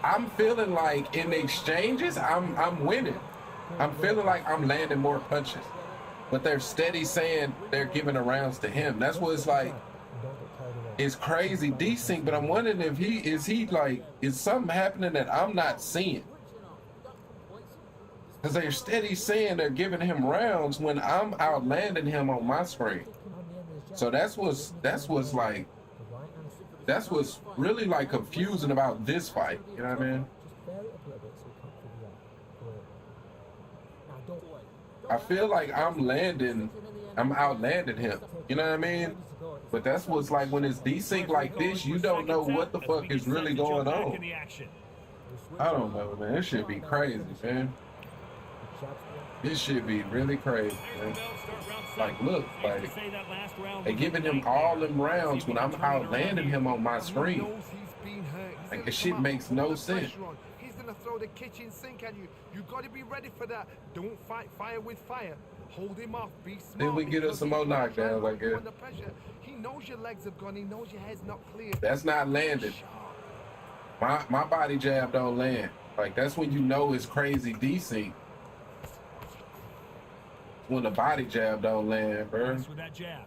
I'm feeling like in the exchanges, I'm winning. I'm feeling like I'm landing more punches. But they're steady saying they're giving the rounds to him. That's what it's like. And don't get carried away. It's crazy desync, but I'm wondering if is something happening that I'm not seeing? Because they're steady saying they're giving him rounds when I'm outlanding him on my screen. On the end of the jab. So that's what's like, The right hand. that's what's really like confusing about this fight. You know what I mean? Just vary it up a little bit so you can't figure out. Great. Now don't. I feel like I'm outlanding him. You know what I mean? Ready to go. It's But that's what's like when it's desync like this, you don't know what the fuck is really going on. I don't know, man. It should be crazy, man. This should be really crazy, man. Like, look, like, they giving him all them rounds when I'm out landing him on my screen. Like, this shit makes no sense. He's gonna throw the kitchen sink at you. You gotta be ready for that. Don't fight fire with fire. Hold him off. Be smart. Then we get us some more knockdowns, I guess. Under pressure. He knows your legs have gone. He knows your head's not clear. That's not landed. My body jab don't land. Like, that's when you know it's crazy desync. When the body jab don't land, bro. With that jab.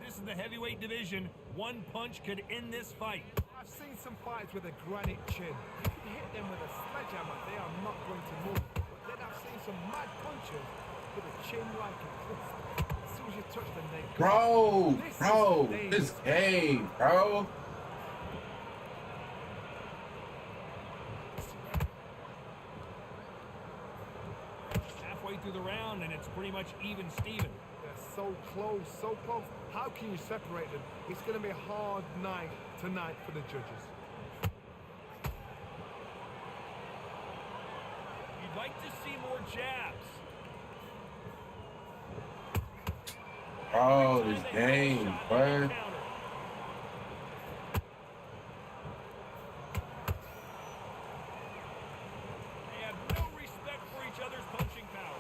This is the heavyweight division. One punch could end this fight. I've seen some fights with a granite chin. You can hit them with a sledgehammer. They are not going to move. But then I've seen some mad punches with a chin like a crisp. As soon as you touch them, they go. Bro, this game, bro. Halfway through the round, and it's pretty much even Steven. They're so close, so close. How can you separate them? It's going to be a hard night tonight for the judges. You'd like to see more jabs. Oh, this game, bro. They have no respect for each other's punching power.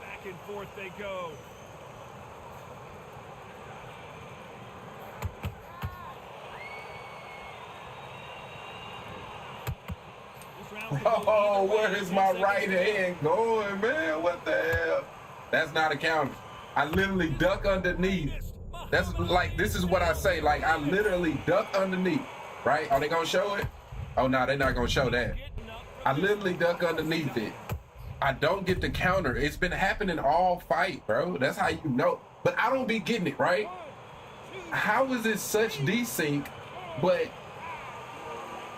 Back and forth they go. Oh, where is my right hand going, man? What the hell? That's not a counter. I literally duck underneath. That's like, this is what I say. Like, I literally duck underneath, right? Are they gonna show it? Oh, no, they're not gonna show that. I literally duck underneath it. I don't get the counter. It's been happening all fight, bro. That's how you know. But I don't be getting it, right? How is it such desync, but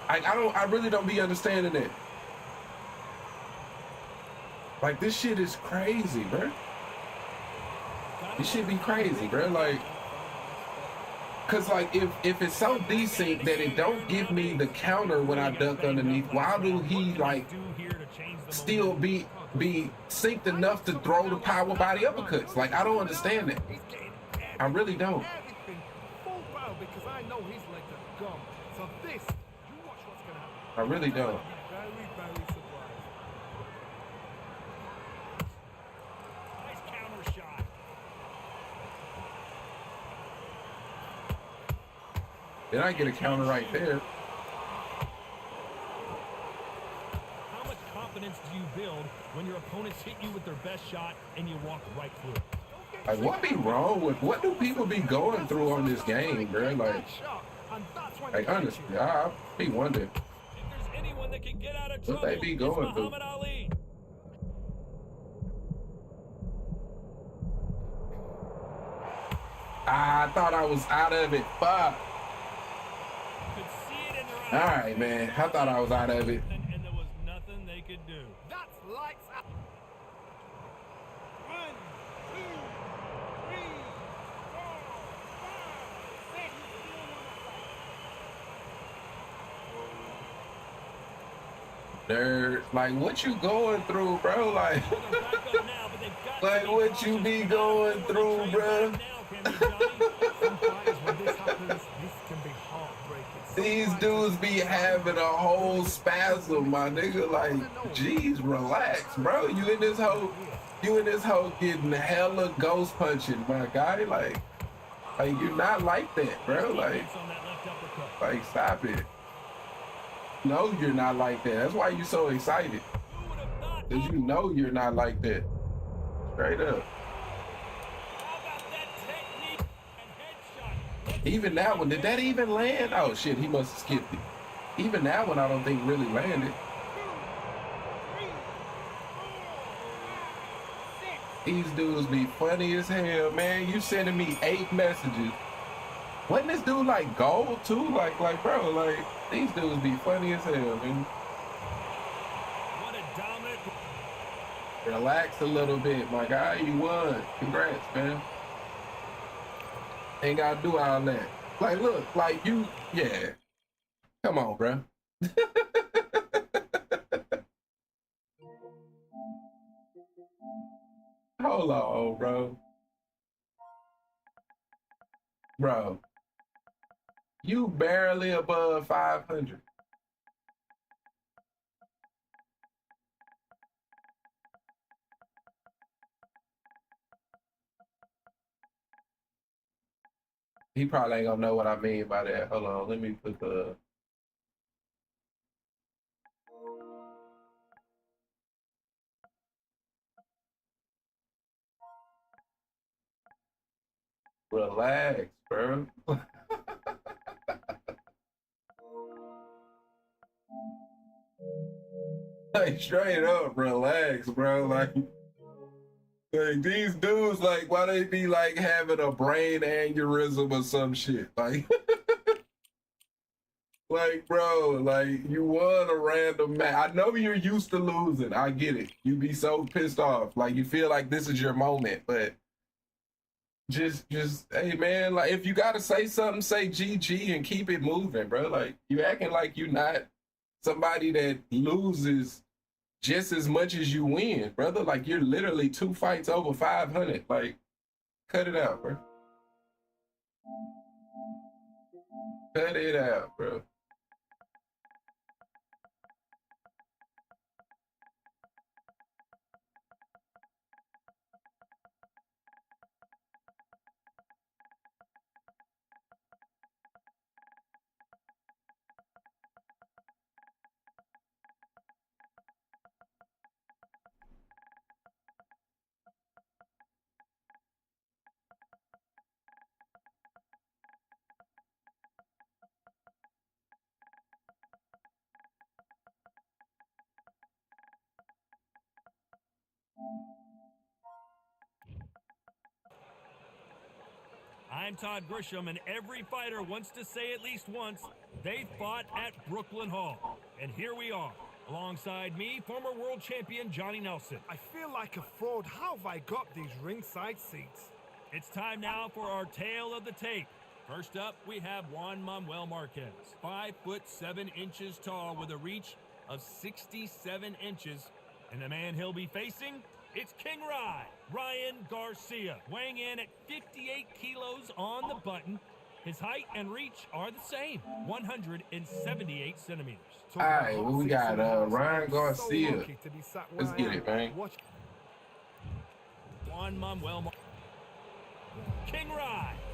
I really don't be understanding it. Like, this shit is crazy, bro. This shit be crazy, bro. Like, cause like if it's so desync that it don't give me the counter when I duck underneath, why do he like still be synced enough to throw the power body uppercuts? Like, I don't understand it. I really don't. Because I know his legs are gone. So this, you watch what's gonna happen. I really don't. Very, very surprised. Nice counter shot. Then I get a counter right there. How much confidence do you build when your opponents hit you with their best shot and you walk right through it? Like, what be wrong with, what do people be going through on this game, bro? Like honestly, I be wondering If there's anyone that can get out of trouble, what they be it's going through. Muhammad Ali. I thought I was out of it. Fuck. Could see it in their All eyes. right, man. I thought I was out of it. And there was nothing they could do. That's lights out. 1, 2, 3, 4, 5, 6. They're like, what you going through, bro? Like, They're back up now, but they've got like to be what you cautious. be going through, bro? Now, can they, Johnny? Some fighters, when this happens, this can be heartbreaking. Some These fighters- dudes be having a whole spasm, my nigga. Like, geez, relax, bro. You in this hole getting hella ghost punching, my guy. Like you're not like that, bro. Like, On that left uppercut. stop it. No, you're not like that. That's why you're so excited. Who would have thought? Because you know you're not like that. Straight up. How about that technique and headshot? Even that one, did that even land? Oh shit, he must have skipped it. Even that one I don't think really landed. These dudes be funny as hell, man. You sending me 8 messages. Wasn't this dude like gold too? Like bro, like these dudes be funny as hell, man. Relax a little bit, my guy. You won. Congrats, man. Ain't gotta do all that. Like, look, like you, yeah. Come on, bro. Hold on, bro. Bro, you barely above 500. He probably ain't gonna know what I mean by that. Hold on, let me put the. Relax, bro. Like straight up, relax, bro. Like these dudes, like, why they be like having a brain aneurysm or some shit? Like, like, bro, like you won a random match. I know you're used to losing. I get it. You be so pissed off. Like you feel like this is your moment, but just hey man, like if you gotta say something, say GG and keep it moving, bro. Like you acting like you not somebody that loses just as much as you win, brother. Like you're literally 2 fights over 500. Like, cut it out, bro. Cut it out, bro. I'm Todd Grisham, and every fighter wants to say at least once they fought at Brooklyn Hall. And here we are. Alongside me, former world champion Johnny Nelson. I feel like a fraud. How have I got these ringside seats? It's time now for our tale of the tape. First up, we have Juan Manuel Marquez, 5'7" tall with a reach of 67 inches. And the man he'll be facing, it's King Ryan Garcia, weighing in at 58 kilos on the button. His height and reach are the same, 178 centimeters. All right, well, we got Ryan Garcia. Let's get it, man. Juan Manuel King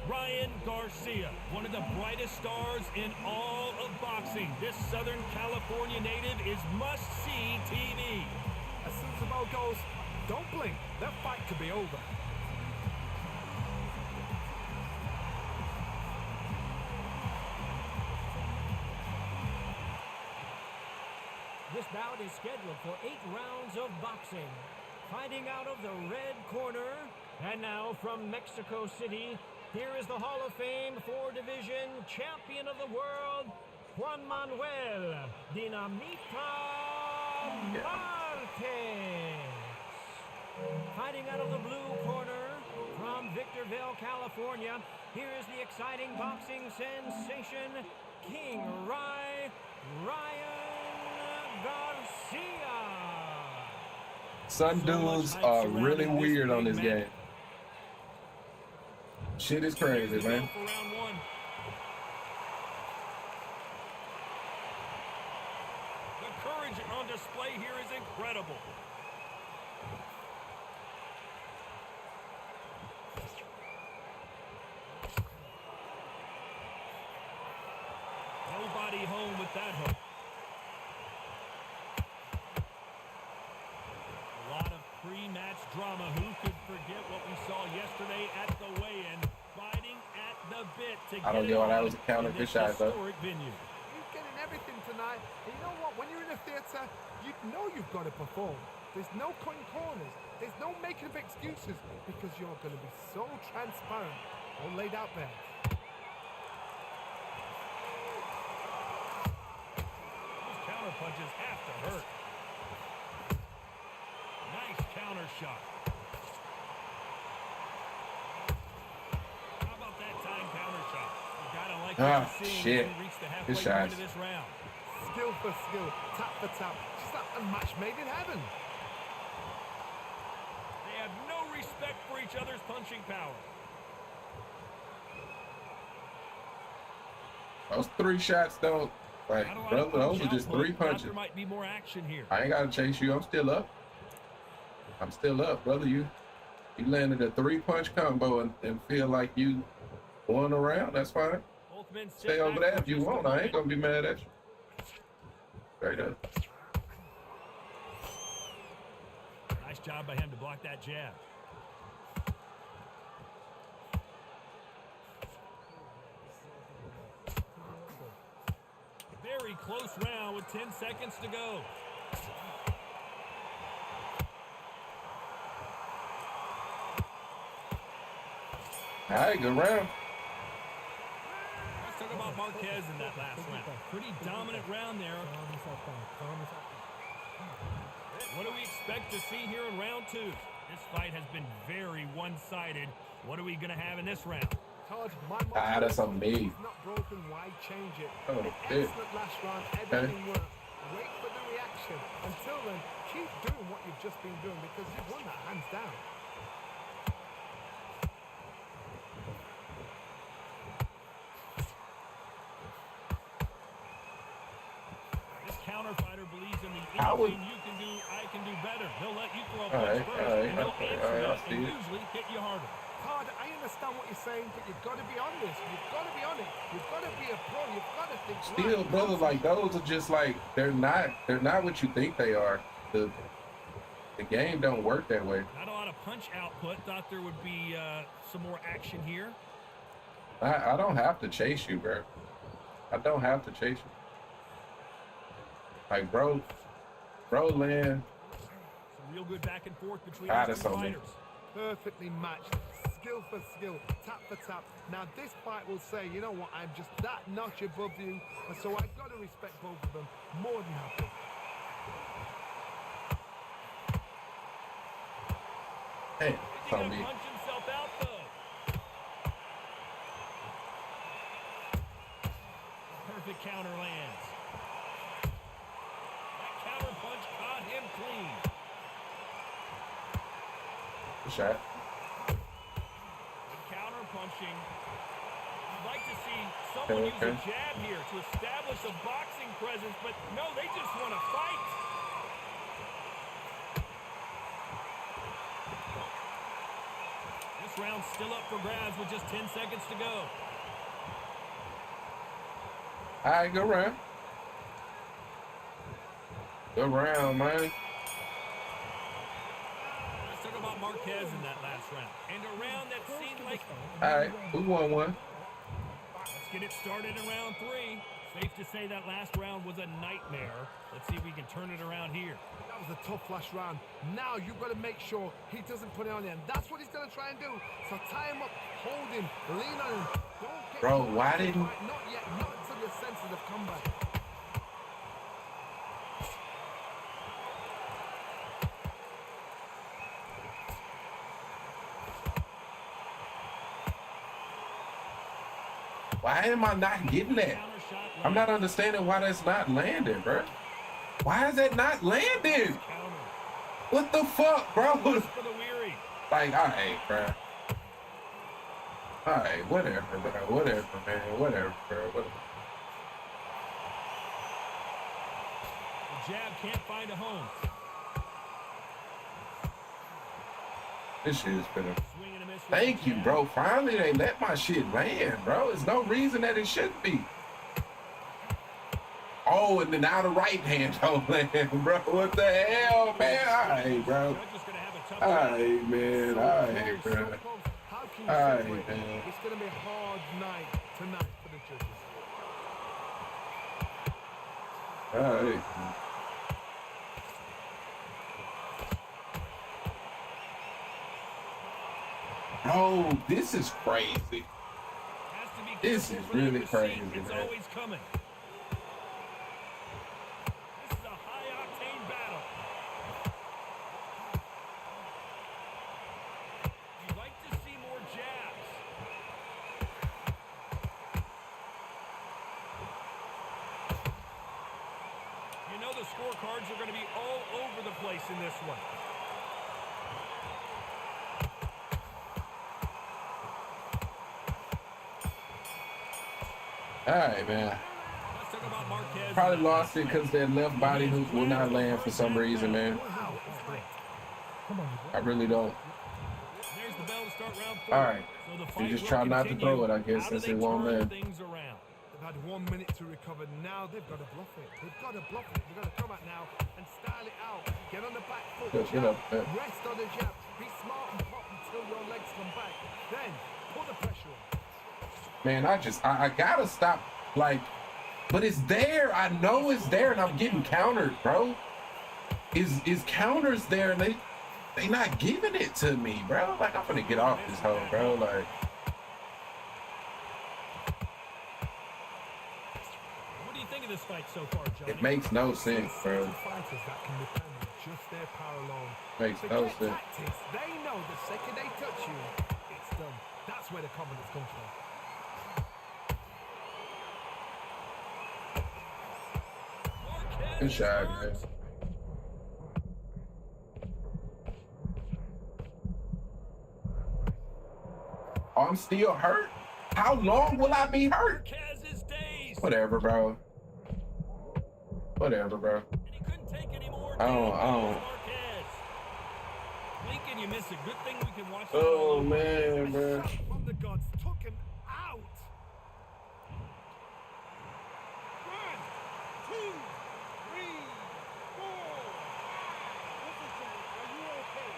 Ryan Garcia, one of the brightest stars in all of boxing. This Southern California native is must-see TV. As soon as the bell goes, don't blink. That fight could be over. This bout is scheduled for 8 rounds of boxing. Fighting out of the red corner, and now from Mexico City, here is the Hall of Fame 4-division champion of the world, Juan Manuel Dinamita Marquez. Fighting out of the blue corner, from Victorville, California, here is the exciting boxing sensation, King Ryan Garcia. Some dudes are really weird on this game. Shit is crazy, man. The courage on display here is incredible. Nobody home with that hook. A lot of pre-match drama. Who could forget what we saw yesterday at the weigh-in? Fighting at the bit to I don't get why that was a counter good shot, though. Venue. You're getting everything tonight. And you know what? When you're in a theater, you know you've got to perform. There's no cutting corners. There's no making of excuses because you're going to be so transparent. All laid out there. Those counter punches have to hurt. Nice counter. shot. How about that time counter shot? You gotta like what you're seeing shit. as we reach the halfway Good point shots. of this round. Skill for skill, tap for tap. Just like a match made in heaven. They have no respect for each other's punching power. Those 3 shots don't, like, Not a lot brother, of those punch are just output. 3 Thought punches. there might be more action here. I ain't gotta chase you. I'm still up. I'm still up, brother. You landed a 3-punch combo and feel like you won a round. That's fine. Both men sit Stay over back there for if you just a want. I ain't moment. gonna be mad at you. Straight up. Nice job by him to block that jab. Very close round with 10 seconds to go. All right, good round. Let's talk about Marquez in that last round. Pretty dominant round there. Calm yourself down. Calm yourself down. What do we expect to see here in round 2? This fight has been very one-sided. What are we going to have in this round? Todd, my That's on me. It's not broken, why change it? Oh, An shit. excellent last round, everything worked. Wait for the reaction. Until then, keep doing what you've just been doing because you've won that hands down. This counter fighter believes in the I would- anything you can do, I can do better. They'll let you throw a All punch right, first, all right, and they'll okay, answer all right, I that see and it. usually hit you harder. Todd, I understand what you're saying, but you've got to be honest. You've got to be on it. You've got to be a pro. You've got to think Still, right. brother, like those are just like they're not what you think they are. The game don't work that way. Not a lot of punch output. Thought there would be some more action here. I don't have to chase you, bro. I don't have to chase you. Like, bro, land. Some real good back and forth between Ah, these that's two on me. fighters. Perfectly matched, skill for skill, tap for tap. Now this fight will say, you know what, I'm just that notch above you, and so I've got to respect both of them. More than happy. Hey, He's it's on gonna me. punch himself out though. Perfect counter lands. That counter punch caught him clean. Good shot. Good counter punching. I'd like to see someone use a jab here to establish a boxing presence, but no, they just want to fight. This round's still up for grabs with just 10 seconds to go. All right, good round. Good round, man. Let's talk about Marquez in that last round. And a round that seemed like... All right, we won one. Let's get it started in round 3. Safe to say that last round was a nightmare. Let's see if we can turn it around here. That was a tough last round. Now you've got to make sure he doesn't put it on you, and that's what he's going to try and do. So tie him up, hold him, lean on him. Don't get Bro, caught why in the didn't- fight. Not yet, not until your senses have come back. Why am I not getting that? Counter shot I'm not lands. understanding why that's not landing, bro. Why is that not landing? Counter. What the fuck, bro? For the weary. Like, all right, bro. All right, whatever, bro. Whatever, man. Whatever, bro. Whatever. The jab can't find a home. This shit's been a... Swing and a miss. with Thank the you, jab. bro. Finally, they let my shit land, bro. There's no reason that it shouldn't be. Oh, and then now the right hand don't land, bro. What the hell, man? All right, bro. Judge is gonna have a tough All time. right, man. All right, So bro. close. How can you All right, separate them? man. It's going to be a hard night tonight for the judges. All right. Oh, this is crazy. Has to be This careful is for that really receipt. crazy, It's man. always coming. This is a high-octane battle. Fans are going to be all over the place in this one. All right, man. Let's talk about Marquez. Probably lost it because their left body hook will not land for some reason, man. I really don't. There's the bell to start round 4. All right. So the You fight just will try not to continue. throw it, I guess, How do since they it won't turn land. things around? They've had 1 minute to recover. Now they've got to bluff it. They've got to bluff it. They've got to come out now and style it out. Get on the back foot. Get up, Jab. Rest on the jab. Be smart and pop until your legs come back. Then put the pressure on. Man, I gotta stop, like, but it's there. I know it's there, and I'm getting countered, bro. Is counters there, and they not giving it to me, bro. Like, I'm gonna get off this hoe, bro. Like, What do you think of this fight so far, Johnny? it makes no sense, bro. Fighters that can depend on just their power alone. Makes Forget no sense. tactics. They know the second they touch you, it's done. That's where the confidence comes from. Good shot, man. Oh, I'm still hurt? How long will I be hurt? Marquez's days. Whatever, bro. Whatever, bro. And he couldn't take any more. I don't. Marquez. Blink and you miss it. Good thing we can watch that all Oh, over. man, bro. Shot from the gods took him out. 1, 2, 3, 4. Listen to me. Are you okay?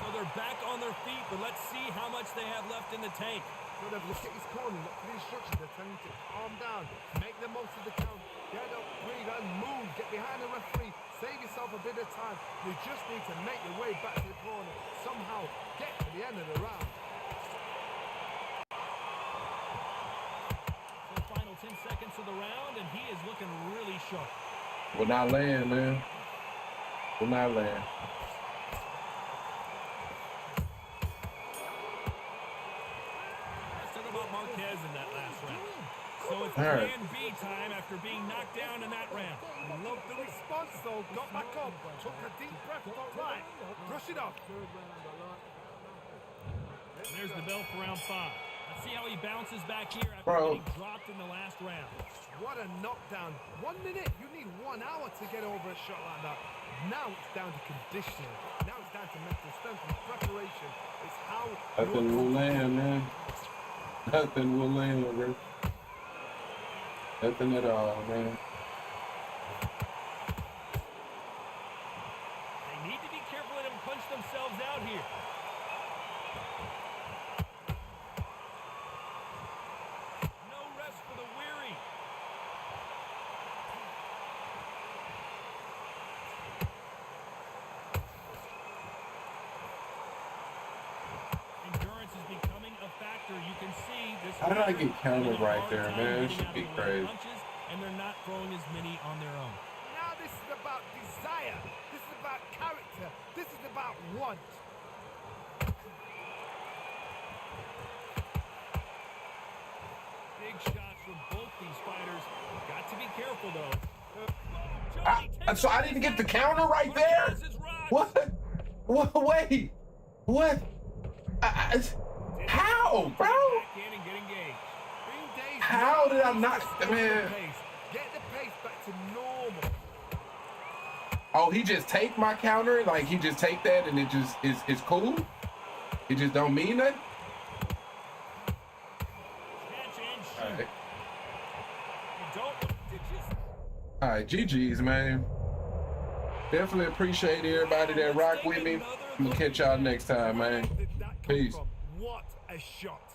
So they're back on their feet, but let's see how much they have left in the tank. Look at his corner. Look at the instructions. They're telling you to calm down. Make the most of the count. Get up, breathe, and move. Get behind the referee. Save yourself a bit of time. You just need to make your way back to the corner. Somehow get to the end of the round. So the final 10 seconds of the round, and he is looking really sharp. Will not land, man. Will not land. Let's talk about Marquez in that last round. So it's All right. plan B time after being knocked down in that round. Love the response though. Got back up. Took a deep breath. Thought, right. Brush it off. And there's the bell for round 5. Let's see how he bounces back here after Bro. getting dropped in the last round. What a knockdown. 1 minute. You need 1 hour to get over a shot like that. Now it's down to conditioning. Now it's down to mental strength and preparation. It's how Nothing will land, man. Nothing will land, bro. Nothing at all, man. They need to be careful and punch themselves out here. No rest for the weary. Endurance is becoming a factor. You can see this. How did I get countered having a right hard there, time man? It getting should out be of the way of crazy. punches, and they're not throwing as many on their own. Now this is about desire. This is about character. This is about want. Big shots from both these fighters. Got to be careful though. So I didn't get the counter right there? What? What? Wait. What? How, bro? How did I not, man? Get the pace back to normal. Oh, he just take my counter? Like, he just take that and it just is cool? It just don't mean nothing? All right. All right, GG's, man. Definitely appreciate everybody that rock with me. I'm gonna catch y'all next time, man. Peace. What a shot.